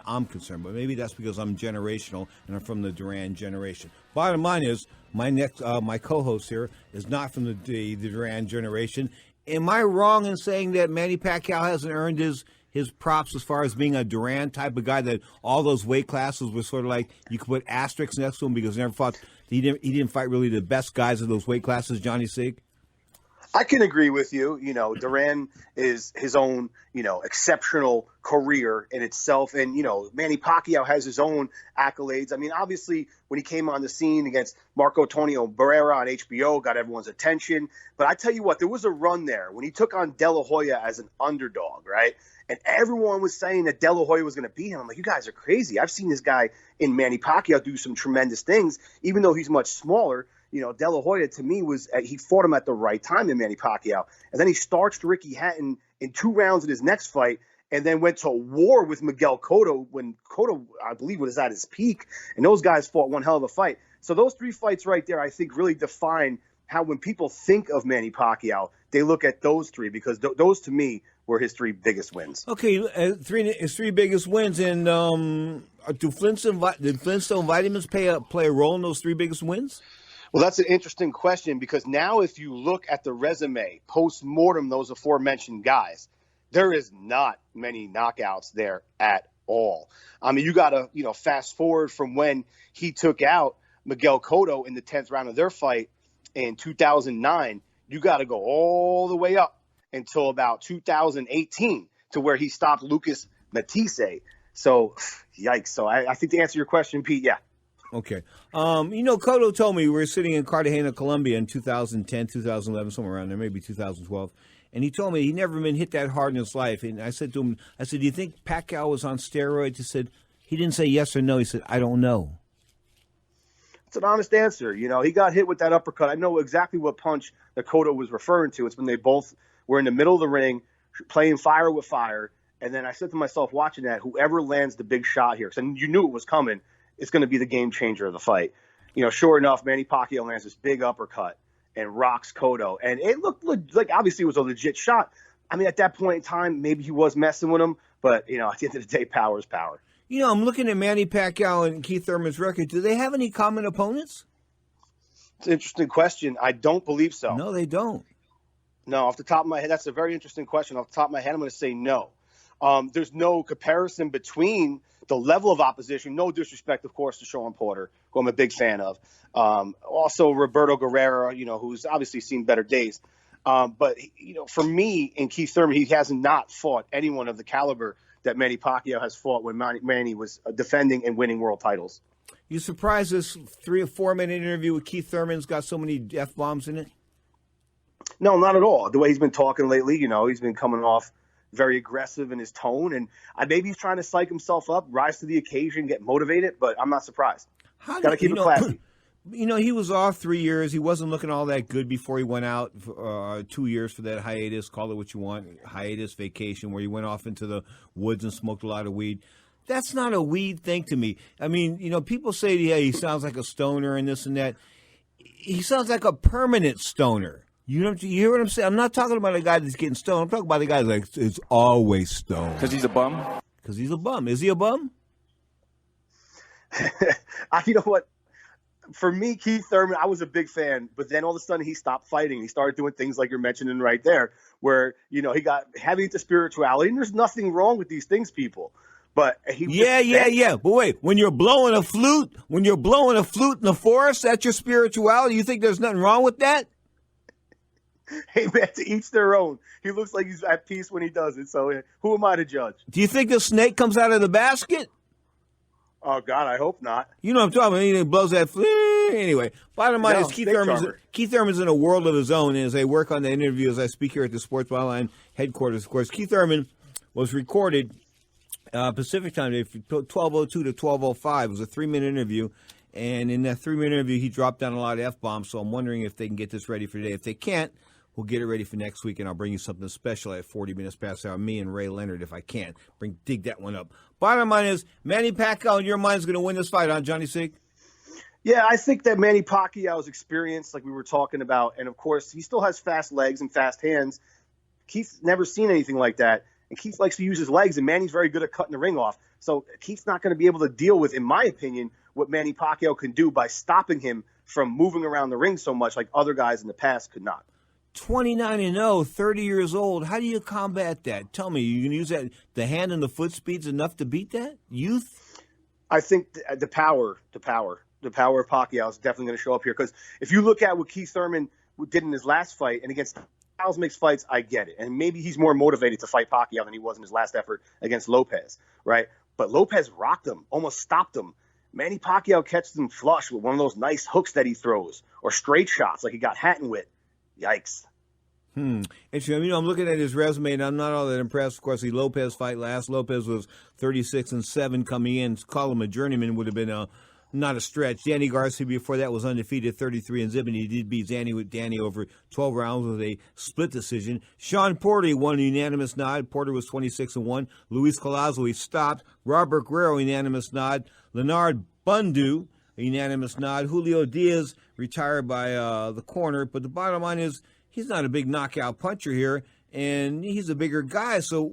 I'm concerned. But maybe that's because I'm generational and I'm from the Duran generation. Bottom line is, my co-host here is not from the Duran generation. Am I wrong in saying that Manny Pacquiao hasn't earned his props as far as being a Duran type of guy, that all those weight classes were sort of like you could put asterisks next to him because he didn't fight really the best guys of those weight classes, Johnny Sig? I can agree with you. You know, Duran is his own, exceptional career in itself. And, Manny Pacquiao has his own accolades. I mean, obviously, when he came on the scene against Marco Antonio Barrera on HBO, got everyone's attention. But I tell you what, there was a run there when he took on De La Hoya as an underdog, right? And everyone was saying that De La Hoya was going to beat him. I'm like, you guys are crazy. I've seen this guy in Manny Pacquiao do some tremendous things, even though he's much smaller. De La Hoya, to me, he fought him at the right time in Manny Pacquiao. And then he starched Ricky Hatton in 2 rounds in his next fight and then went to war with Miguel Cotto when Cotto, I believe, was at his peak. And those guys fought one hell of a fight. So those 3 fights right there, I think, really define how when people think of Manny Pacquiao, they look at those 3 because those, to me, were his 3 biggest wins. Okay, his 3 biggest wins. And do Flintstone vitamins play a role in those 3 biggest wins? Well, that's an interesting question because now if you look at the resume, post-mortem, those aforementioned guys, there is not many knockouts there at all. I mean, you got to, fast forward from when he took out Miguel Cotto in the 10th round of their fight in 2009. You got to go all the way up until about 2018 to where he stopped Lucas Matisse. So, yikes. So I think to answer your question, Pete, yeah. Okay. Cotto told me we were sitting in Cartagena, Colombia in 2010, 2011, somewhere around there, maybe 2012. And he told me he'd never been hit that hard in his life. And I said to him, do you think Pacquiao was on steroids? He said, he didn't say yes or no. He said, I don't know. It's an honest answer. He got hit with that uppercut. I know exactly what punch that Cotto was referring to. It's when they both were in the middle of the ring playing fire with fire. And then I said to myself watching that, whoever lands the big shot here, because you knew it was coming, it's going to be the game changer of the fight. Sure enough, Manny Pacquiao lands this big uppercut and rocks Cotto. And it looked like obviously it was a legit shot. I mean, at that point in time, maybe he was messing with him. But, at the end of the day, power is power. I'm looking at Manny Pacquiao and Keith Thurman's record. Do they have any common opponents? It's an interesting question. I don't believe so. No, they don't. No, off the top of my head, that's a very interesting question. Off the top of my head, I'm going to say no. There's no comparison between the level of opposition. No disrespect, of course, to Sean Porter, who I'm a big fan of. Also, Roberto Guerrero, who's obviously seen better days. But, for me and Keith Thurman, he has not fought anyone of the caliber that Manny Pacquiao has fought when Manny was defending and winning world titles. You surprised this 3 or 4 minute interview with Keith Thurman's got so many F-bombs in it? No, not at all. The way he's been talking lately, he's been coming off very aggressive in his tone, and maybe he's trying to psych himself up, rise to the occasion, get motivated, but I'm not surprised. Got to keep it classy. He was off 3 years. He wasn't looking all that good before he went out 2 years for that hiatus, call it what you want, hiatus vacation, where he went off into the woods and smoked a lot of weed. That's not a weed thing to me. I mean, people say, yeah, he sounds like a stoner and this and that. He sounds like a permanent stoner. You hear what I'm saying? I'm not talking about a guy that's getting stoned. I'm talking about a guy that's is always stoned. Because he's a bum? Because he's a bum. Is he a bum? You know what? For me, Keith Thurman, I was a big fan, but then all of a sudden he stopped fighting. He started doing things like you're mentioning right there, where, he got heavy into spirituality, and there's nothing wrong with these things, people. But Yeah. But wait, when you're blowing a flute in the forest, that's your spirituality? You think there's nothing wrong with that? Hey, man, to each their own. He looks like he's at peace when he does it, so who am I to judge? Do you think the snake comes out of the basket? Oh, God, I hope not. You know what I'm talking about. He blows that flute. Anyway, bottom line is Keith Thurman's in a world of his own, and as I work on the interview, as I speak here at the Sports Byline headquarters, of course, Keith Thurman was recorded Pacific time, 12:02 to 12:05. It was a 3-minute interview. And in that 3-minute interview, he dropped down a lot of F-bombs, so I'm wondering if they can get this ready for today. If they can't, we'll get it ready for next week, and I'll bring you something special at 40 minutes past the hour. Me and Ray Leonard, if I can. Dig that one up. Bottom line is, Manny Pacquiao, in your mind, is going to win this fight, huh, Johnny Sig? Yeah, I think that Manny Pacquiao's experience, like we were talking about, and of course, he still has fast legs and fast hands. Keith's never seen anything like that, and Keith likes to use his legs, and Manny's very good at cutting the ring off. So Keith's not going to be able to deal with, in my opinion, what Manny Pacquiao can do by stopping him from moving around the ring so much like other guys in the past could not. 29-0, 30 years old. How do you combat that? Tell me, you can use that, the hand and the foot speed's enough to beat that? Youth? I think the power of Pacquiao is definitely going to show up here, because if you look at what Keith Thurman did in his last fight and against Styles makes fights, I get it. And maybe he's more motivated to fight Pacquiao than he was in his last effort against Lopez, right? But Lopez rocked him, almost stopped him. Manny Pacquiao catches him flush with one of those nice hooks that he throws, or straight shots like he got Hatton with. Yikes. Interesting. I'm looking at his resume, and I'm not all that impressed. Of course, the Lopez fight last. Lopez was 36-7 coming in. To call him a journeyman would have been not a stretch. Danny Garcia before that was undefeated, 33-0. He did beat Danny over 12 rounds with a split decision. Sean Porter won a unanimous nod. Porter was 26-1. Luis Collazo, he stopped. Robert Guerrero, unanimous nod. Leonard Bundu, a unanimous nod. Julio Diaz retired by the corner. But the bottom line is, he's not a big knockout puncher here, and he's a bigger guy. So,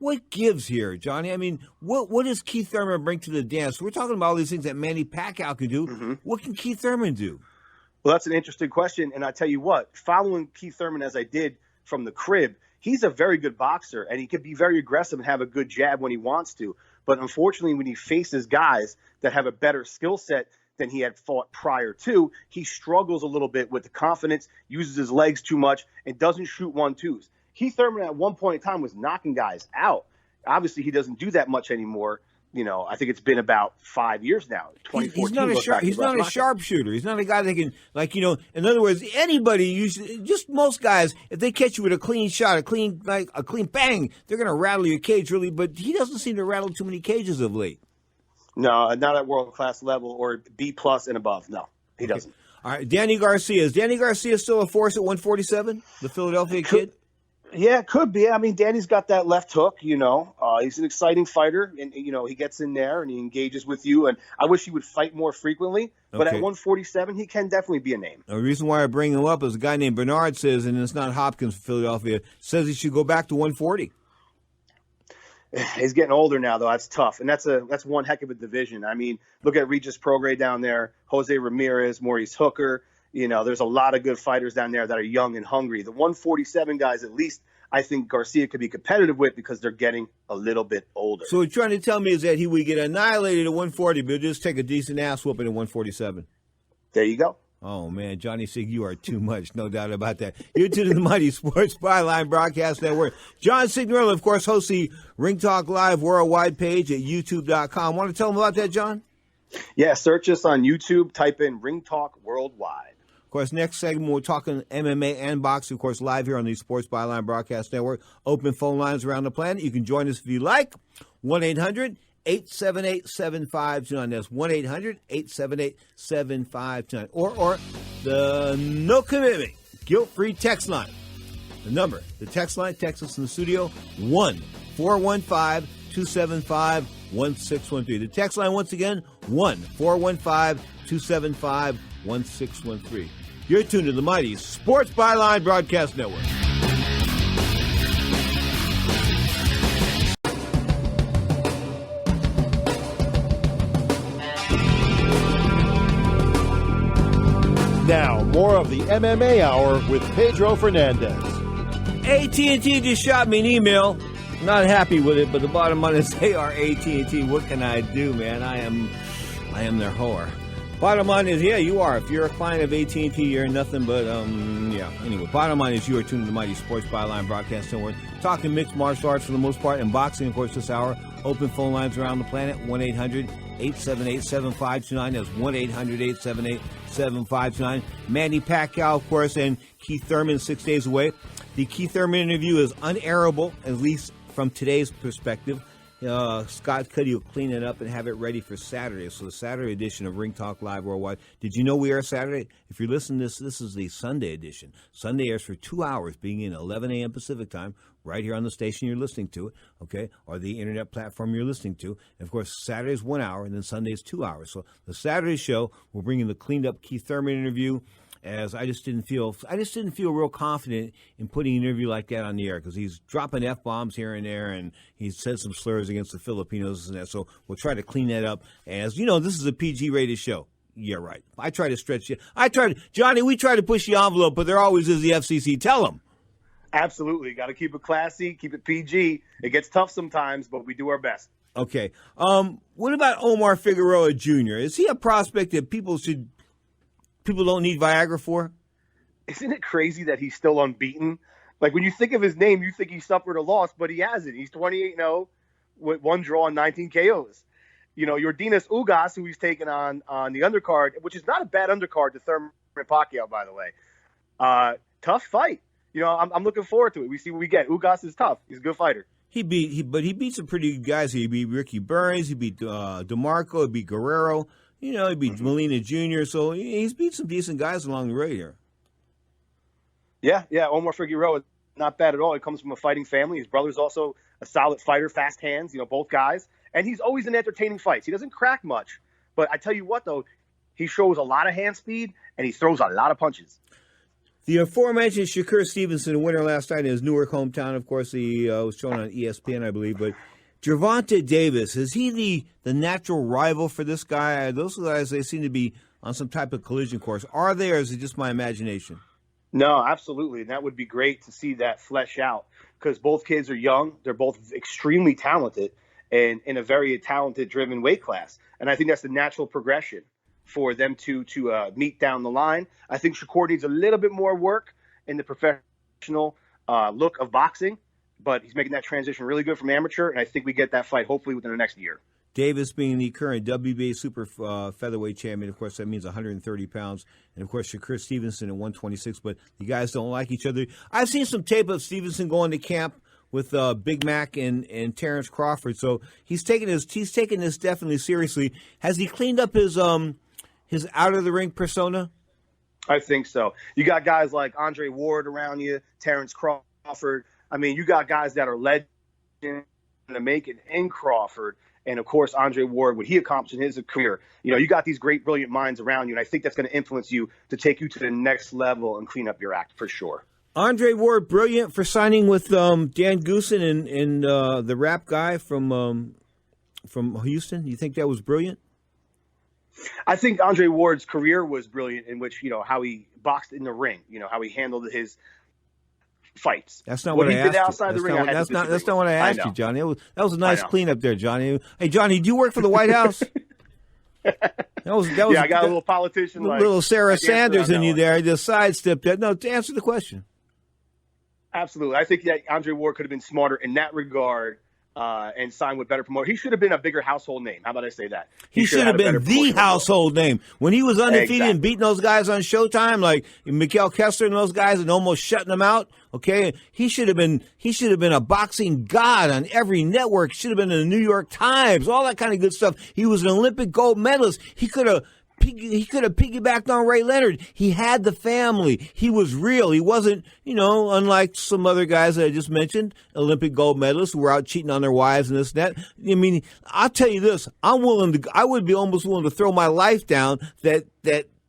what gives here, Johnny? What does Keith Thurman bring to the dance? We're talking about all these things that Manny Pacquiao can do. Mm-hmm. What can Keith Thurman do? Well, that's an interesting question, and I tell you what, following Keith Thurman as I did from the crib, he's a very good boxer, and he can be very aggressive and have a good jab when he wants to. But unfortunately, when he faces guys that have a better skill set than he had fought prior to, he struggles a little bit with the confidence, uses his legs too much, and doesn't shoot 1-2s. Keith Thurman at one point in time was knocking guys out. Obviously, he doesn't do that much anymore. I think it's been about 5 years now. 2014. He's not a sharpshooter. He's not a guy that can, in other words, anybody, usually, just most guys, if they catch you with a clean shot, a clean bang, they're going to rattle your cage really, but he doesn't seem to rattle too many cages of late. No, not at world-class level or B+ and above. No, he doesn't. All right, Danny Garcia. Is Danny Garcia still a force at 147, the Philadelphia kid? Yeah, it could be. Danny's got that left hook, He's an exciting fighter, and, he gets in there and he engages with you. And I wish he would fight more frequently. But at 147, he can definitely be a name. The reason why I bring him up is a guy named Bernard says, and it's not Hopkins from Philadelphia, says he should go back to 140. He's getting older now, though. That's tough. And that's one heck of a division. Look at Regis Prograis down there, Jose Ramirez, Maurice Hooker. There's a lot of good fighters down there that are young and hungry. The 147 guys, at least, I think Garcia could be competitive with because they're getting a little bit older. So what you're trying to tell me is that he would get annihilated at 140, but just take a decent ass whooping at 147. There you go. Oh, man, Johnny Sig, you are too much. No doubt about that. You're to the Mighty Sports Byline Broadcast Network. John Signorella, of course, hosts the Ring Talk Live Worldwide page at youtube.com. Want to tell them about that, John? Yeah, search us on YouTube. Type in Ring Talk Worldwide. Of course, next segment, we're talking MMA and boxing, of course, live here on the Sports Byline Broadcast Network. Open phone lines around the planet. You can join us if you like. 1-800-878-7529. That's 1-800-878-7529. Or the no commitment, guilt-free text line. The number, the text line, text us in the studio, 1-415-275-1613. The text line, once again, 1-415-275-1613. You're tuned to the Mighty Sports Byline Broadcast Network. Now, more of the MMA Hour with Pedro Fernandez. AT&T just shot me an email. Not happy with it, but the bottom line is they are AT&T. What can I do, man? I am their whore. Bottom line is, yeah, you are. If you're a client of AT&T, you're nothing but, yeah. Anyway, bottom line is you are tuned to the Mighty Sports Byline Broadcast Network. Talking mixed martial arts for the most part, and boxing, of course, this hour. Open phone lines around the planet, 1-800-878-7529. That's 1-800-878-7529. Manny Pacquiao, of course, and Keith Thurman 6 days away. The Keith Thurman interview is unairable, at least from today's perspective. Scott Cuddy will clean it up and have it ready for Saturday. So the Saturday edition of Ring Talk Live Worldwide. Did you know we air Saturday? If you're listening to this is the Sunday edition. Sunday airs for 2 hours, beginning at 11 a.m. Pacific time, right here on the station you're listening to it, okay, or the internet platform you're listening to. And, of course, Saturday's 1 hour, and then Sunday's 2 hours. So the Saturday show, we'll bring in the cleaned-up Keith Thurman interview, as I just didn't feel real confident in putting an interview like that on the air because he's dropping F-bombs here and there, and he said some slurs against the Filipinos and that. So we'll try to clean that up. As you know, this is a PG-rated show. Yeah, right. I try to stretch you. Johnny, we try to push the envelope, but there always is the FCC. Tell them. Absolutely. Got to keep it classy, keep it PG. It gets tough sometimes, but we do our best. Okay. What about Omar Figueroa Jr.? Is he a prospect that people don't need Viagra for? isn't it crazy that he's still unbeaten? Like, when you think of his name, you think he suffered a loss, but he hasn't. He's 28-0 with 1 draw and 19 KOs. You know, Yordenis Ugas, who he's taken on the undercard, which is not a bad undercard to Thurman and Pacquiao, by the way. Tough fight. You know, I'm looking forward to it. We see what we get. Ugas is tough. He's a good fighter. He beat some pretty good guys. He beat Ricky Burns. He beat DeMarco. He beat Guerrero. You know, he beat Molina Jr. So he's beat some decent guys along the way here. Yeah. Omar Figueroa, not bad at all. He comes from a fighting family. His brother's also a solid fighter, fast hands, you know, both guys. And he's always in entertaining fights. He doesn't crack much. But I tell you what, though, he shows a lot of hand speed, and he throws a lot of punches. The aforementioned Shakur Stevenson, the winner last night in his Newark hometown, of course, he was shown on ESPN, I believe. But Gervonta Davis, is he the natural rival for this guy? Those guys, they seem to be on some type of collision course. Are they, or is it just my imagination? No, absolutely. And that would be great to see that flesh out because both kids are young. They're both extremely talented and in a very talented-driven weight class. And I think that's the natural progression for them to meet down the line. I think Shakur needs a little bit more work in the professional look of boxing, but he's making that transition really good from amateur, and I think we get that fight hopefully within the next year. Davis being the current WBA super featherweight champion, of course, that means 130 pounds. And, of course, Shakur Stevenson at 126. But the guys don't like each other. I've seen some tape of Stevenson going to camp with Big Mac and Terrence Crawford. So he's taking this definitely seriously. Has he cleaned up his out-of-the-ring persona? I think so. You got guys like Andre Ward around you, Terrence Crawford. I mean, you got guys that are legends to make it in Crawford. And, of course, Andre Ward, what he accomplished in his career. You know, you got these great, brilliant minds around you, and I think that's going to influence you to take you to the next level and clean up your act for sure. Andre Ward, brilliant for signing with Dan Goosen and the rap guy from Houston. You think that was brilliant? I think Andre Ward's career was brilliant in which, you know, how he boxed in the ring, you know, how he handled his fights. That's not what I asked. Outside the ring, that's not what I asked you, Johnny. That was a nice cleanup there, Johnny. Hey, Johnny, do you work for the White House? That was I got a little politician, little Sarah Sanders in you there. I just sidestepped that. No, to answer the question. Absolutely, I think that Andre Ward could have been smarter in that regard. And sign with better promoter. He should have been a bigger household name. How about I say that? He should have been the household name. When he was undefeated and beating those guys on Showtime, like Mikhail Kessler and those guys, and almost shutting them out. Okay, he should have been a boxing god on every network. Should have been in the New York Times, all that kind of good stuff. He was an Olympic gold medalist. He could have piggybacked on Ray Leonard. He had the family. He was real. He wasn't, unlike some other guys that I just mentioned, Olympic gold medalists who were out cheating on their wives and this and that. I mean, I'll tell you this. I would be almost willing to throw my life down that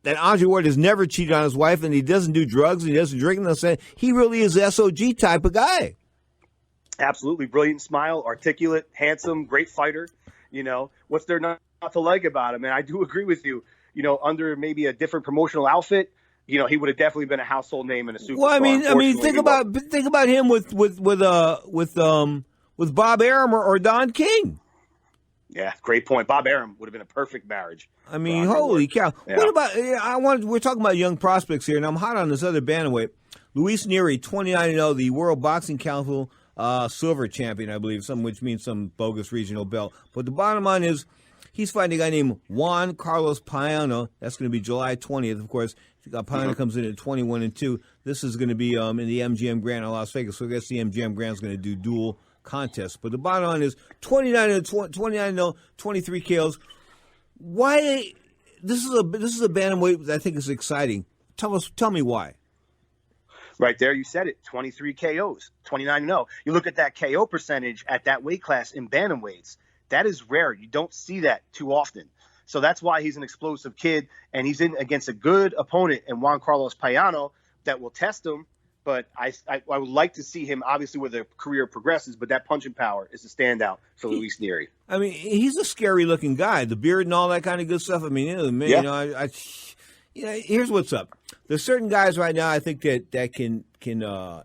Andre Ward has never cheated on his wife and he doesn't do drugs and he doesn't drink. And he really is the SOG type of guy. Absolutely. Brilliant smile, articulate, handsome, great fighter. What's there not to like about him? And I do agree with you. Under maybe a different promotional outfit, he would have definitely been a household name in a superstar. Well, I mean, think about him with Bob Arum or Don King. Yeah, great point. Bob Arum would have been a perfect marriage. I mean, holy cow! Yeah. What about? We're talking about young prospects here, and I'm hot on this other bantamweight. Luis Nery, 29-0, the World Boxing Council silver champion, I believe, which means some bogus regional belt. But the bottom line is, he's fighting a guy named Juan Carlos Payano. That's going to be July 20th, of course. Payano comes in at 21-2. This is going to be in the MGM Grand in Las Vegas. So I guess the MGM Grand is going to do dual contests. But the bottom line is 29-0, 23 KOs. Why? This is a bantamweight that I think is exciting. Tell me why. Right there, you said it. 23 KOs, 29-0. You look at that KO percentage at that weight class in bantamweights. That is rare. You don't see that too often. So that's why he's an explosive kid, and he's in against a good opponent in Juan Carlos Payano that will test him. But I would like to see him, obviously, where the career progresses, but that punching power is a standout for Luis Nery. I mean, he's a scary-looking guy. The beard and all that kind of good stuff. I mean, man, yeah. here's what's up. there's certain guys right now I think that can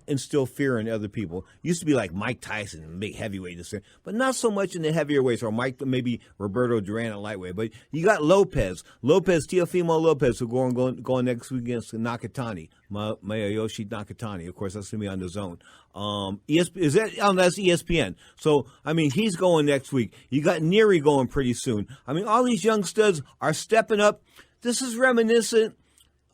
instill fear in other people. Used to be like Mike Tyson, big heavyweight, but not so much in the heavier weights, or maybe Roberto Duran at lightweight. But you got Teofimo Lopez, who going next week against Nakatani, Masayoshi Nakatani. Of course, that's going to be on the zone. That's ESPN. So, I mean, he's going next week. You got Neary going pretty soon. I mean, all these young studs are stepping up. This is reminiscent,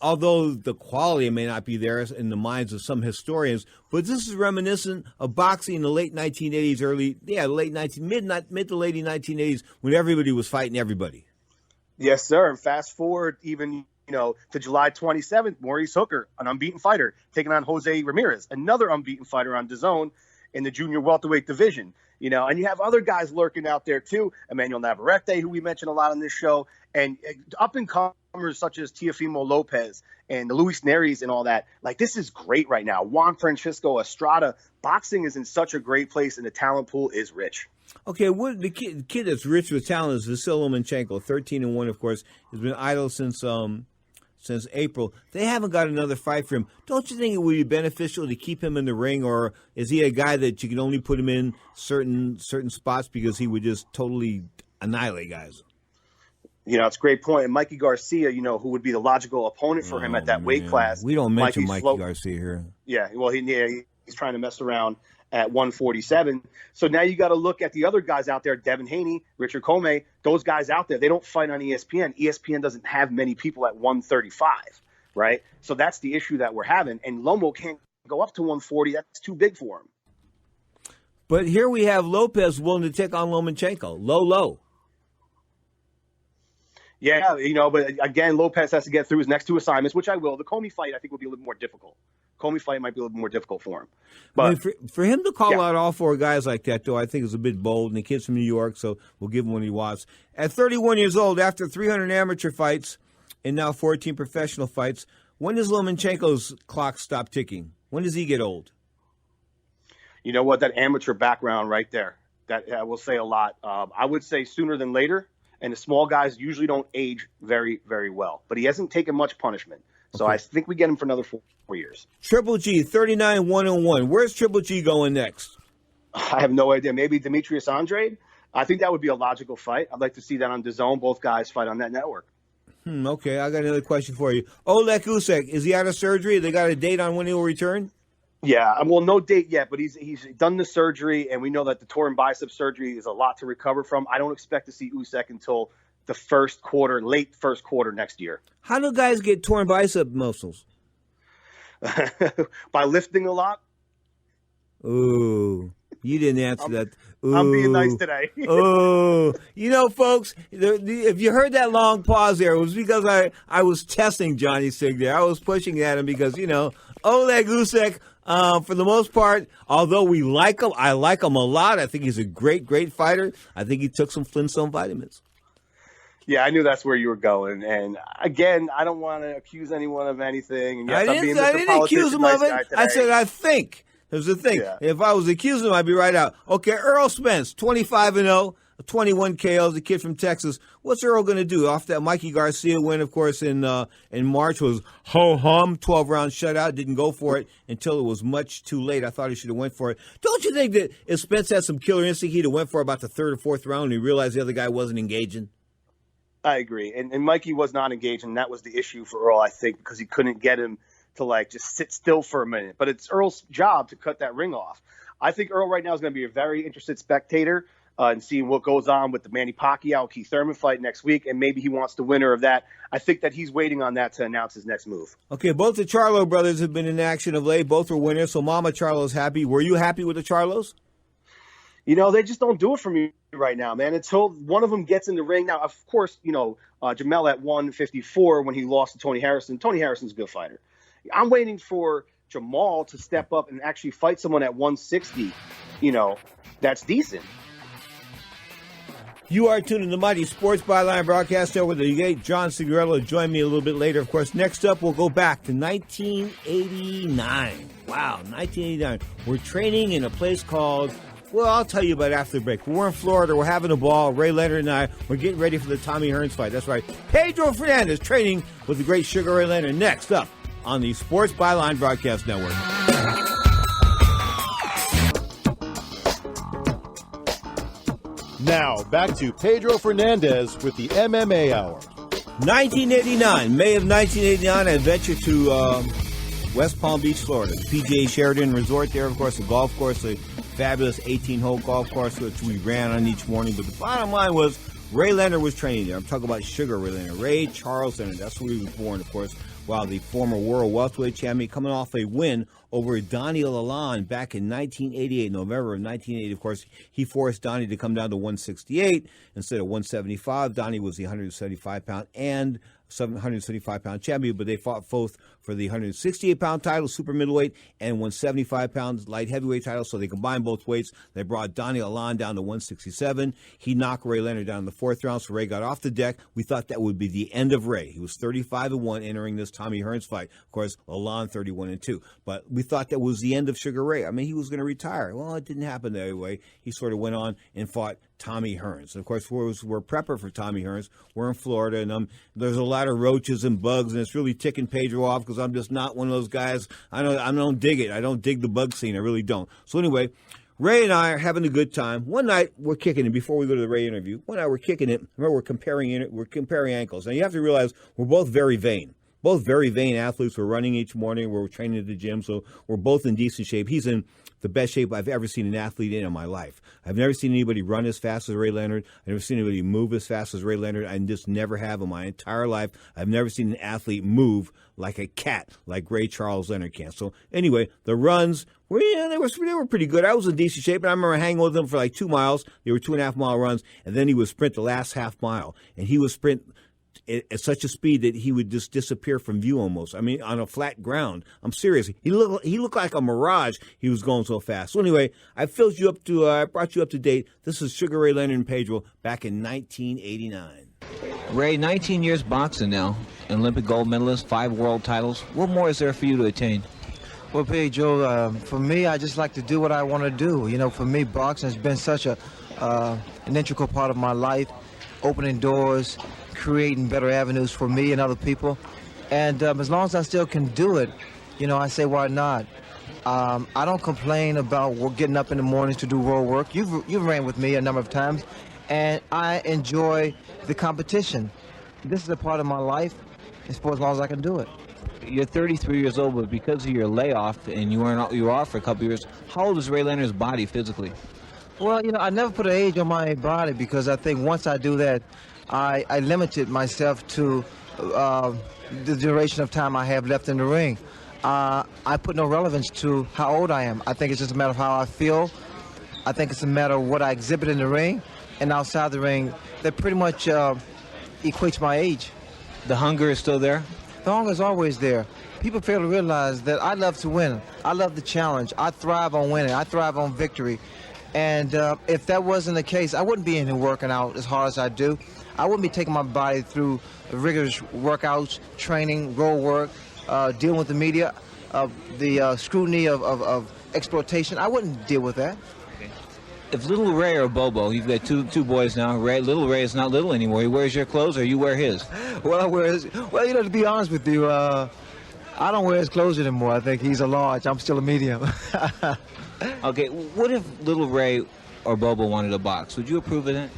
although the quality may not be there in the minds of some historians, but this is reminiscent of boxing in the late 1980s, mid to late 1980s, when everybody was fighting everybody. Yes, sir. And fast forward even, to July 27th, Maurice Hooker, an unbeaten fighter, taking on Jose Ramirez, another unbeaten fighter on DAZN in the junior welterweight division. And you have other guys lurking out there too. Emmanuel Navarrete, who we mentioned a lot on this show, and up-and-comers such as Teofimo Lopez and the Luis Neris and all that. Like, this is great right now. Juan Francisco Estrada. Boxing is in such a great place, and the talent pool is rich. Okay, the kid that's rich with talent is Vasyl Lomachenko, 13-1, of course. He's been idle since April. They haven't got another fight for him. Don't you think it would be beneficial to keep him in the ring, or is he a guy that you can only put him in certain spots because he would just totally annihilate guys? It's a great point. And Mikey Garcia, who would be the logical opponent for him at that weight class. We don't mention Mikey Garcia here. Yeah, well, he's trying to mess around at 147. So now you got to look at the other guys out there, Devin Haney, Richard Comey, those guys out there. They don't fight on ESPN. ESPN doesn't have many people at 135, right? So that's the issue that we're having. And Lomo can't go up to 140. That's too big for him. But here we have Lopez willing to take on Lomachenko. Low. Yeah, but again, Lopez has to get through his next two assignments, which I will. The Comey fight, I think, will be a little more difficult. Comey fight might be a little more difficult for him. But I mean, for him to call out all four guys like that, though, I think is a bit bold. And the kid's from New York, so we'll give him what he wants. At 31 years old, after 300 amateur fights and now 14 professional fights, when does Lomachenko's clock stop ticking? When does he get old? You know what? That amateur background right there, that will say a lot. I would say sooner than later. And the small guys usually don't age very, very well. But he hasn't taken much punishment. So I think we get him for another 4 years. Triple G, 39-1-1. Where's Triple G going next? I have no idea. Maybe Demetrius Andrade? I think that would be a logical fight. I'd like to see that on DAZN. Both guys fight on that network. Okay, I got another question for you. Oleg Usyk, is he out of surgery? They got a date on when he will return? Yeah, well, no date yet, but he's done the surgery, and we know that the torn bicep surgery is a lot to recover from. I don't expect to see Usyk until the late first quarter next year. How do guys get torn bicep muscles? By lifting a lot. Ooh, you didn't answer that. Ooh. I'm being nice today. Oh, folks, if you heard that long pause there, it was because I was testing Johnny Sig there. I was pushing at him because, Oleg Usyk, for the most part, although we like him, I like him a lot. I think he's a great, great fighter. I think he took some Flintstone vitamins. Yeah, I knew that's where you were going. And again, I don't want to accuse anyone of anything. And yes, I didn't accuse him of it. I said I think. There's the thing. Yeah. If I was accusing him, I'd be right out. Okay, Earl Spence, 25-0, 21 KOs, the kid from Texas. What's Earl going to do? Off that Mikey Garcia win, of course, in March was ho-hum, 12-round shutout. Didn't go for it until it was much too late. I thought he should have went for it. Don't you think that if Spence had some killer instinct, he'd have went for about the third or fourth round and he realized the other guy wasn't engaging? I agree. And Mikey was not engaging. And that was the issue for Earl, I think, because he couldn't get him to just sit still for a minute. But it's Earl's job to cut that ring off. I think Earl right now is going to be a very interested spectator and seeing what goes on with the Manny Pacquiao Keith Thurman fight next week, and maybe he wants the winner of that. I think that he's waiting on that to announce his next move. Okay, both the Charlo brothers have been in action of late. Both were winners, so Mama Charlo's happy. Were you happy with the Charlos? They just don't do it for me right now, man, until one of them gets in the ring. Now, of course, Jamel at 154 when he lost to Tony Harrison. Tony Harrison's a good fighter. I'm waiting for Jamal to step up and actually fight someone at 160, that's decent. You are tuned to the Mighty Sports Byline Broadcast Network with the great John Signorella. Join me a little bit later. Of course, next up, we'll go back to 1989. Wow, 1989. We're training in a place called, well, I'll tell you about it after the break. We're in Florida. We're having a ball. Ray Leonard and I, we're getting ready for the Tommy Hearns fight. That's right. Pedro Fernandez training with the great Sugar Ray Leonard. Next up on the Sports Byline Broadcast Network. Now, back to Pedro Fernandez with the MMA Hour. 1989, May of 1989, I ventured to West Palm Beach, Florida. The PGA Sheridan Resort there, of course, a golf course, a fabulous 18-hole golf course, which we ran on each morning. But the bottom line was Ray Leonard was training there. I'm talking about Sugar Ray Leonard. Ray Charles Leonard, that's where he was born, of course, while the former world welterweight champion coming off a win over Donnie Lalonde back in 1988, November of 1980. Of course, he forced Donnie to come down to 168 instead of 175. Donnie was the 175-pound and 175-pound champion, but they fought both for the 168-pound title, super middleweight, and 175 pounds light heavyweight title. So they combined both weights. They brought Donnie Lalonde down to 167. He knocked Ray Leonard down in the fourth round, so Ray got off the deck. We thought that would be the end of Ray. He was 35-1 entering this Tommy Hearns fight. Of course, Lalonde 31-2. But we thought that was the end of Sugar Ray. I mean, he was going to retire. Well, it didn't happen that way. He sort of went on and fought Tommy Hearns. Of course, we're prepper for Tommy Hearns. We're in Florida, and there's a lot of roaches and bugs, and it's really ticking Pedro off because I'm just not one of those guys. I don't dig it. I don't dig the bug scene. I really don't. So anyway, Ray and I are having a good time. One night we're kicking it. Before we go to the Ray interview, one night we're kicking it. Remember, we're comparing ankles. Now you have to realize we're both very vain. Both very vain athletes. We're running each morning. We're training at the gym, so we're both in decent shape. He's in the best shape I've ever seen an athlete in my life. I've never seen anybody run as fast as Ray Leonard. I've never seen anybody move as fast as Ray Leonard. I just never have in my entire life. I've never seen an athlete move like a cat, like Ray Charles Leonard can. So anyway, the runs, they were pretty good. I was in decent shape, and I remember hanging with him for like 2 miles. They were 2.5 mile runs, and then he would sprint the last half mile, and he would sprint at such a speed that he would just disappear from view almost. I mean, on a flat ground. I'm serious. He looked like a mirage. He was going so fast. So anyway, I brought you up to date. This is Sugar Ray Leonard and Pedro back in 1989. Ray, 19 years boxing now. An Olympic gold medalist, 5 world titles. What more is there for you to attain? Well, Pedro, for me, I just like to do what I want to do. You know, for me, boxing has been such an integral part of my life, opening doors, creating better avenues for me and other people. And as long as I still can do it, you know, I say, why not? I don't complain about getting up in the mornings to do road work. You've ran with me a number of times, and I enjoy the competition. This is a part of my life, and for as long as I can do it. You're 33 years old, but because of your layoff and you were off for a couple years, how old is Ray Leonard's body physically? Well, you know, I never put an age on my body because I think once I do that, I limited myself to the duration of time I have left in the ring. I put no relevance to how old I am. I think it's just a matter of how I feel. I think it's a matter of what I exhibit in the ring and outside the ring. That pretty much equates my age. The hunger is still there? The hunger is always there. People fail to realize that I love to win. I love the challenge. I thrive on winning. I thrive on victory. And if that wasn't the case, I wouldn't be in here working out as hard as I do. I wouldn't be taking my body through rigorous workouts, training, road work, dealing with the media, the scrutiny of exploitation. I wouldn't deal with that. Okay. If Little Ray or Bobo, you've got two boys now. Little Ray is not little anymore. He wears your clothes or you wear his? Well, I wear his. Well, you know, to be honest with you, I don't wear his clothes anymore. I think he's a large. I'm still a medium. Okay, what if Little Ray or Bobo wanted to box? Would you approve of that?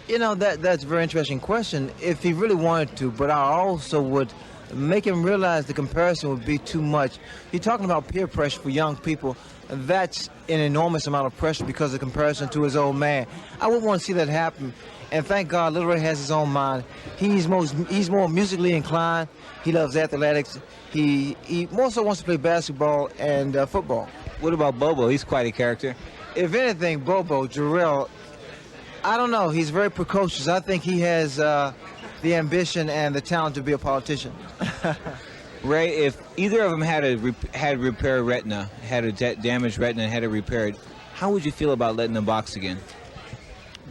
You know, that's a very interesting question. If he really wanted to, but I also would make him realize the comparison would be too much. You're talking about peer pressure for young people. That's an enormous amount of pressure because of comparison to his old man. I wouldn't want to see that happen. And thank God, Little Ray has his own mind. He's more musically inclined. He loves athletics. He more so wants to play basketball and football. What about Bobo? He's quite a character. If anything, Bobo, Jarrell, I don't know. He's very precocious. I think he has the ambition and the talent to be a politician. Ray, if either of them had repaired retina, had a damaged retina and had it repaired, how would you feel about letting them box again?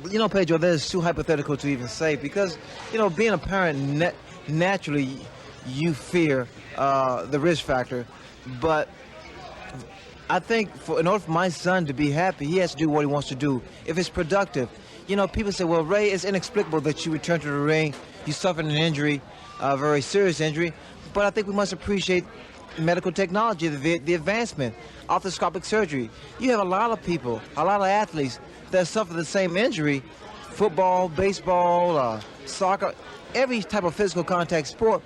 You know, Pedro, that is too hypothetical to even say because, you know, being a parent, naturally you fear the risk factor. But I think in order for my son to be happy, he has to do what he wants to do. If it's productive, you know, people say, well, Ray, it's inexplicable that you returned to the ring. You suffered an injury, a very serious injury. But I think we must appreciate medical technology, the advancement, arthroscopic surgery. You have a lot of people, a lot of athletes that suffer the same injury, football, baseball, soccer, every type of physical contact sport.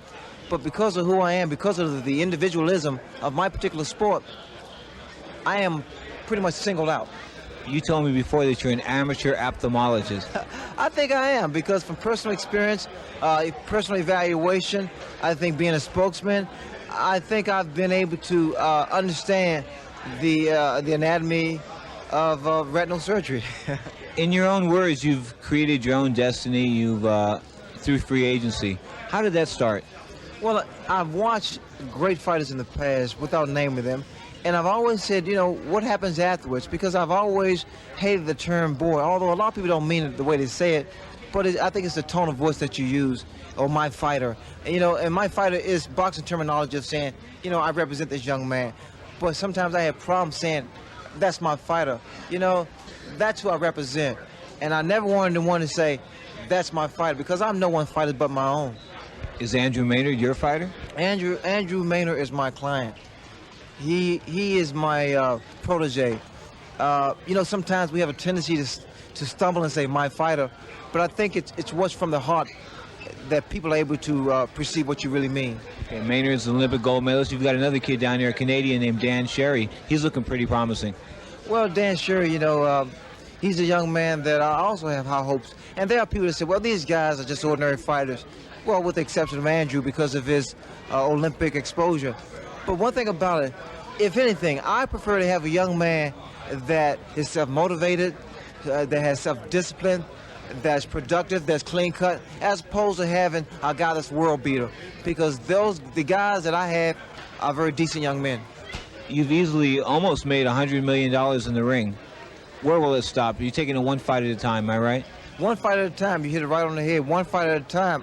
But because of who I am, because of the individualism of my particular sport, I am pretty much singled out. You told me before that you're an amateur ophthalmologist. I think I am, because from personal experience, personal evaluation, I think being a spokesman, I think I've been able to understand the anatomy of retinal surgery. In your own words, you've created your own destiny. You've through free agency. How did that start? Well, I've watched great fighters in the past without naming them, and I've always said, you know, what happens afterwards? Because I've always hated the term boy, although a lot of people don't mean it the way they say it, but I think it's the tone of voice that you use, or my fighter. And, you know, and my fighter is boxing terminology of saying, you know, I represent this young man. But sometimes I have problems saying, that's my fighter. You know, that's who I represent. And I never wanted the one to say, that's my fighter, because I'm no one fighter but my own. Is Andrew Maynard your fighter? Andrew Maynard is my client. He is my protege. You know, sometimes we have a tendency to stumble and say my fighter, but I think it's what's from the heart that people are able to perceive what you really mean. Okay, Maynard's an Olympic gold medalist. You've got another kid down there, a Canadian named Dan Sherry. He's looking pretty promising. Well, Dan Sherry, you know, he's a young man that I also have high hopes. And there are people that say, well, these guys are just ordinary fighters. Well, with the exception of Andrew, because of his Olympic exposure. But one thing about it, if anything, I prefer to have a young man that is self-motivated, that has self-discipline, that's productive, that's clean-cut, as opposed to having a guy that's world beater. Because the guys that I have are very decent young men. You've easily almost made $100 million in the ring. Where will it stop? You're taking it one fight at a time, am I right? One fight at a time. You hit it right on the head. One fight at a time.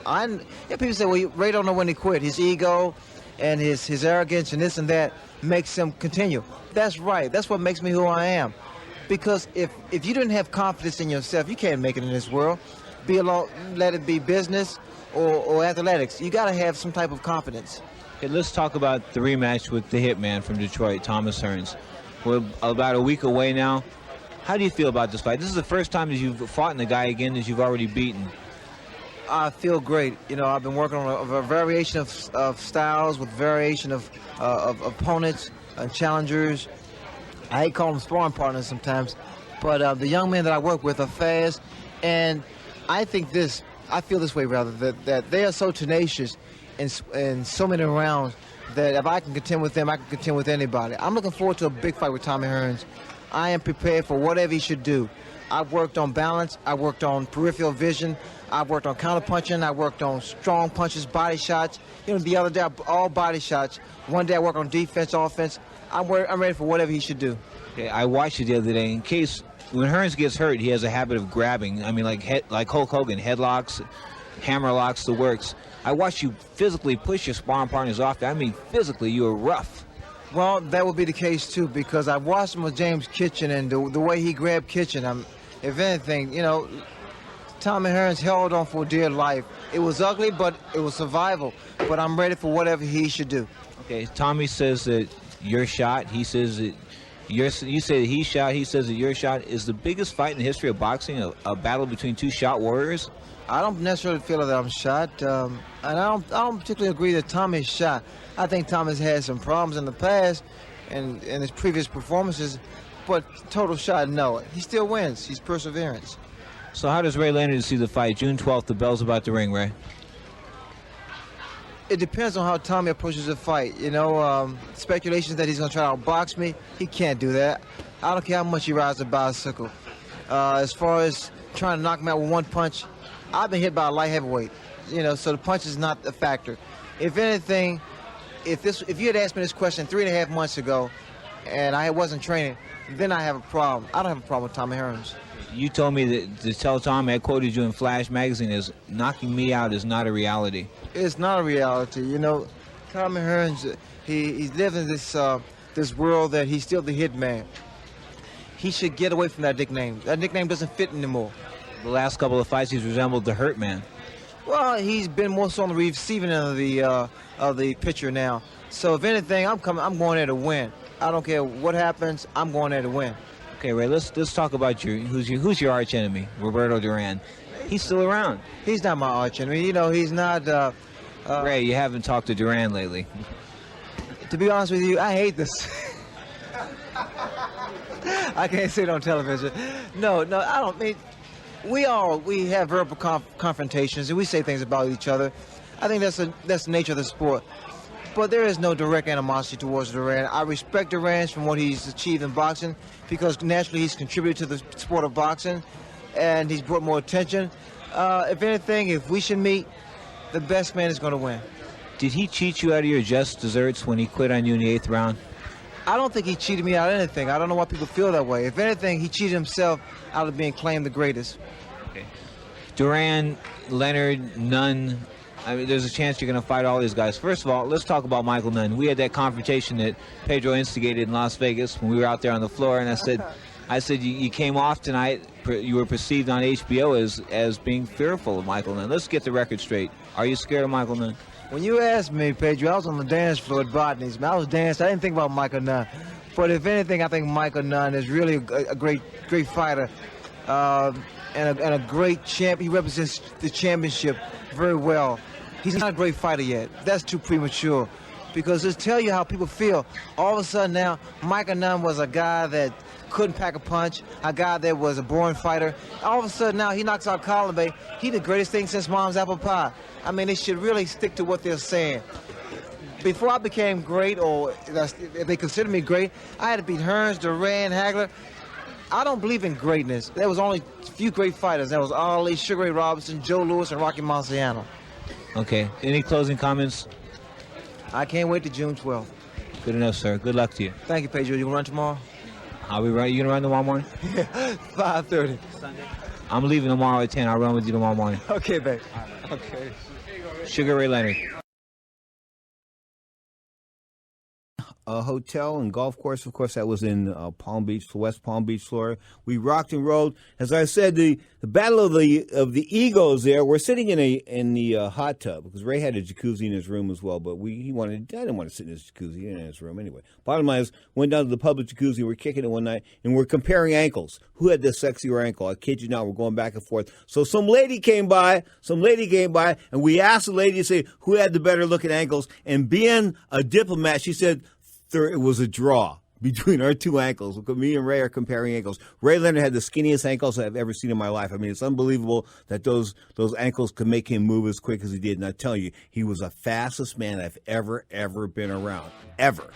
People say, well, Ray don't know when he quit. His ego and his arrogance and this and that makes him continue. That's right. That's what makes me who I am. Because if you didn't have confidence in yourself, you can't make it in this world. Let it be business or athletics. You got to have some type of confidence. Okay, let's talk about the rematch with the hitman from Detroit, Thomas Hearns. We're about a week away now. How do you feel about this fight? This is the first time that you've fought in the guy again that you've already beaten. I feel great. You know, I've been working on a variation of styles with variation of opponents and challengers. I hate calling them sparring partners sometimes, but the young men that I work with are fast, and I feel this way rather, that they are so tenacious in so many rounds that if I can contend with them, I can contend with anybody. I'm looking forward to a big fight with Tommy Hearns. I am prepared for whatever he should do. I've worked on balance. I worked on peripheral vision. I've worked on counter-punching. I worked on strong punches, body shots. You know, the other day, all body shots. One day I work on defense, offense. I'm ready for whatever he should do. Okay, I watched it the other day. In case, when Hearns gets hurt, he has a habit of grabbing. I mean, like Hulk Hogan, headlocks, hammerlocks, the works. I watched you physically push your sparring partners off. I mean, physically, you were rough. Well, that would be the case, too, because I watched him with James Kitchen, and the way he grabbed Kitchen, if anything, you know, Tommy Hearns held on for dear life. It was ugly, but it was survival. But I'm ready for whatever he should do. Okay, Tommy says that your shot, he says that you say that he shot, he says that your shot is the biggest fight in the history of boxing, a battle between two shot warriors. I don't necessarily feel that I'm shot, and I don't particularly agree that Tommy's shot. I think Tommy's had some problems in the past and in his previous performances, but total shot, no. He still wins. He's perseverance. So how does Ray Leonard see the fight? June 12th, the bell's about to ring, Ray. It depends on how Tommy approaches the fight. You know, speculations that he's going to try to outbox me, he can't do that. I don't care how much he rides a bicycle. As far as trying to knock me out with one punch, I've been hit by a light heavyweight. You know, so the punch is not a factor. If anything, if you had asked me this question 3.5 months ago and I wasn't training, then I have a problem. I don't have a problem with Tommy Hearns. You told me that to tell Tommy, I quoted you in Flash magazine, as knocking me out is not a reality. It's not a reality. You know, Tommy Hearns, he lives in this world that he's still the hitman. He should get away from that nickname. That nickname doesn't fit anymore. The last couple of fights, he's resembled the Hurt Man. Well, he's been more so on the receiving end of the pitcher now. So if anything, I'm going there to win. I don't care what happens. I'm going there to win. Okay, Ray. Let's talk about who's your arch enemy, Roberto Duran. He's still around. He's not my arch enemy. You know, he's not. Ray, you haven't talked to Duran lately. To be honest with you, I hate this. I can't say it on television. No, I don't mean. We have verbal confrontations and we say things about each other. I think that's the nature of the sport. But there is no direct animosity towards Duran. I respect Duran from what he's achieved in boxing because naturally he's contributed to the sport of boxing and he's brought more attention. If anything, if we should meet, the best man is going to win. Did he cheat you out of your just desserts when he quit on you in the 8th round? I don't think he cheated me out of anything. I don't know why people feel that way. If anything, he cheated himself out of being claimed the greatest. Okay. Duran, Leonard, Nunn. I mean, there's a chance you're going to fight all these guys. First of all, let's talk about Michael Nunn. We had that confrontation that Pedro instigated in Las Vegas when we were out there on the floor, and I said you came off tonight. You were perceived on HBO as being fearful of Michael Nunn. Let's get the record straight. Are you scared of Michael Nunn? When you asked me, Pedro, I was on the dance floor at Botany's. I was dancing. I didn't think about Michael Nunn. But if anything, I think Michael Nunn is really a great fighter and a great champ. He represents the championship very well. He's not a great fighter yet. That's too premature because it'll tell you how people feel. All of a sudden now, Michael Nunn was a guy that couldn't pack a punch, a guy that was a boring fighter. All of a sudden now, he knocks out Colin Bay. He's the greatest thing since mom's apple pie. I mean, they should really stick to what they're saying. Before I became great, or if they consider me great, I had to beat Hearns, Duran, Hagler. I don't believe in greatness. There was only a few great fighters. There was Ali, Sugar Ray Robinson, Joe Louis, and Rocky Marciano. Okay. Any closing comments? I can't wait to June 12th. Good enough, sir. Good luck to you. Thank you, Pedro. You gonna run tomorrow? I'll be right. You gonna run tomorrow morning? 5:30. Sunday. I'm leaving tomorrow at 10. I'll run with you tomorrow morning. Okay, babe. Okay. Sugar Ray Leonard. A hotel and golf course. Of course, that was in Palm Beach, West Palm Beach, Florida. We rocked and rolled. As I said, the battle of the egos there. We're sitting in the hot tub because Ray had a jacuzzi in his room as well. But I didn't want to sit in his jacuzzi in his room anyway. Bottom line is, went down to the public jacuzzi. We're kicking it one night and we're comparing ankles. Who had the sexier ankle? I kid you not. We're going back and forth. So some lady came by, and we asked the lady to say who had the better looking ankles. And being a diplomat, she said it was a draw between our two ankles. Me and Ray are comparing ankles. Ray Leonard had the skinniest ankles I've ever seen in my life. I mean, it's unbelievable that those ankles could make him move as quick as he did. And I tell you, he was the fastest man I've ever been around. Ever.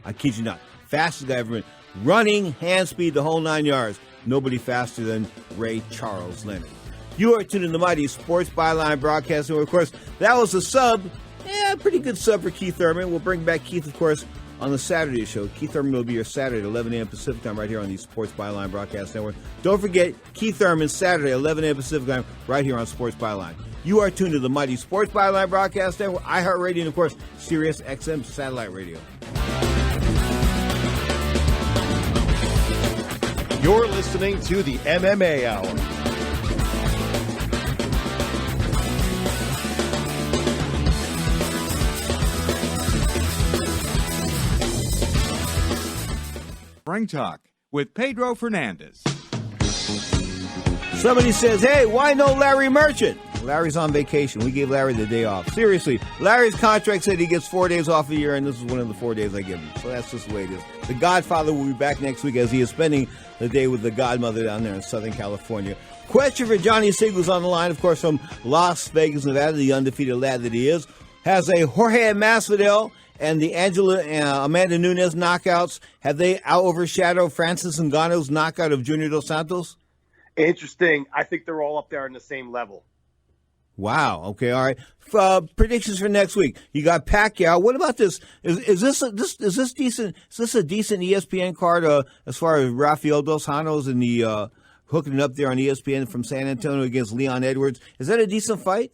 I kid you not. Fastest guy I've ever been. Running, hand speed, the whole 9 yards. Nobody faster than Ray Charles Leonard. You are tuned in to Mighty Sports Byline Broadcasting. Of course, that was a sub. Yeah, pretty good sub for Keith Thurman. We'll bring back Keith, of course, on the Saturday show. Keith Thurman will be your Saturday at 11 a.m. Pacific time right here on the Sports Byline Broadcast Network. Don't forget, Keith Thurman, Saturday, 11 a.m. Pacific time right here on Sports Byline. You are tuned to the Mighty Sports Byline Broadcast Network, iHeartRadio, and, of course, Sirius XM Satellite Radio. You're listening to the MMA Hour. Ring Talk with Pedro Fernandez. Somebody says, hey, why no Larry Merchant? Larry's on vacation. We gave Larry the day off. Seriously, Larry's contract said he gets 4 days off a year, and this is one of the 4 days I give him. So that's just the way it is. The Godfather will be back next week as he is spending the day with the Godmother down there in Southern California. Question for Johnny Signorella on the line, of course, from Las Vegas, Nevada, the undefeated lad that he is. Has a Jorge Masvidal and the Amanda Nunes knockouts, have they overshadowed Francis Ngannou's knockout of Junior Dos Santos? Interesting. I think they're all up there on the same level. Wow. Okay. All right. Predictions for next week. You got Pacquiao. What about this? Is this decent? Is this a decent ESPN card as far as Rafael Dos Anjos and the hooking it up there on ESPN from San Antonio against Leon Edwards? Is that a decent fight?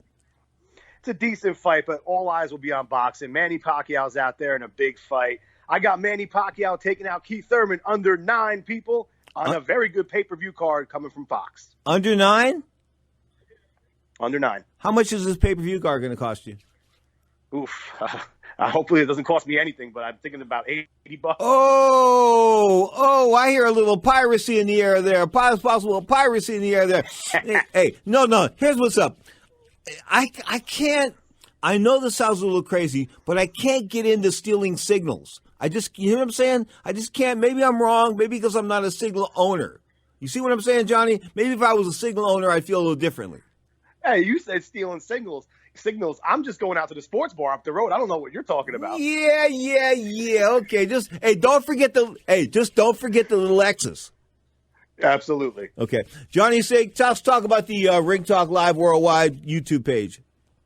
It's a decent fight, but all eyes will be on boxing. Manny Pacquiao's out there in a big fight. I got Manny Pacquiao taking out Keith Thurman under 9 people on a very good pay-per-view card coming from Fox. Under 9? Under 9. How much is this pay-per-view card going to cost you? Oof. Hopefully it doesn't cost me anything, but I'm thinking about $80. Oh, I hear a little piracy in the air there. Possible piracy in the air there. Hey, no. Here's what's up. I can't. I know this sounds a little crazy, but I can't get into stealing signals. You know what I'm saying? I just can't. Maybe I'm wrong. Maybe because I'm not a signal owner. You see what I'm saying, Johnny? Maybe if I was a signal owner, I'd feel a little differently. Hey, you said stealing signals. I'm just going out to the sports bar up the road. I don't know what you're talking about. Yeah. Okay, don't forget the little X's. Absolutely. Okay, Johnny, let's talk about the Ring Talk Live Worldwide YouTube page.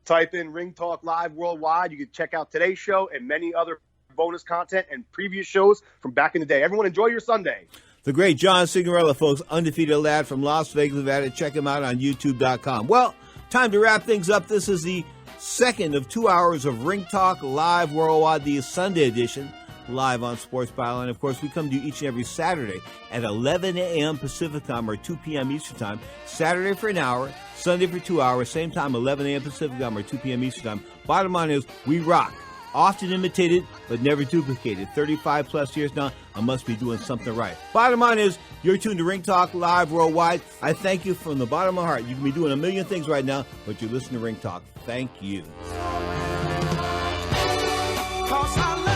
Type in Ring Talk Live Worldwide. You can check out today's show and many other bonus content and previous shows from back in the day. Everyone, enjoy your Sunday. The great John Signorella, folks, undefeated lad from Las Vegas, Nevada. Check him out on YouTube.com. Well, time to wrap things up. This is the second of 2 hours of Ring Talk Live Worldwide, the Sunday edition, live on Sports Byline. Of course, we come to you each and every Saturday at 11 a.m. Pacific time or 2 p.m. Eastern time. Saturday for an hour, Sunday for 2 hours, same time, 11 a.m. Pacific time or 2 p.m. Eastern time. Bottom line is, we rock. Often imitated, but never duplicated. 35 plus years now, I must be doing something right. Bottom line is, you're tuned to Ring Talk Live Worldwide. I thank you from the bottom of my heart. You can be doing a million things right now, but you listen to Ring Talk. Thank you. 'Cause I love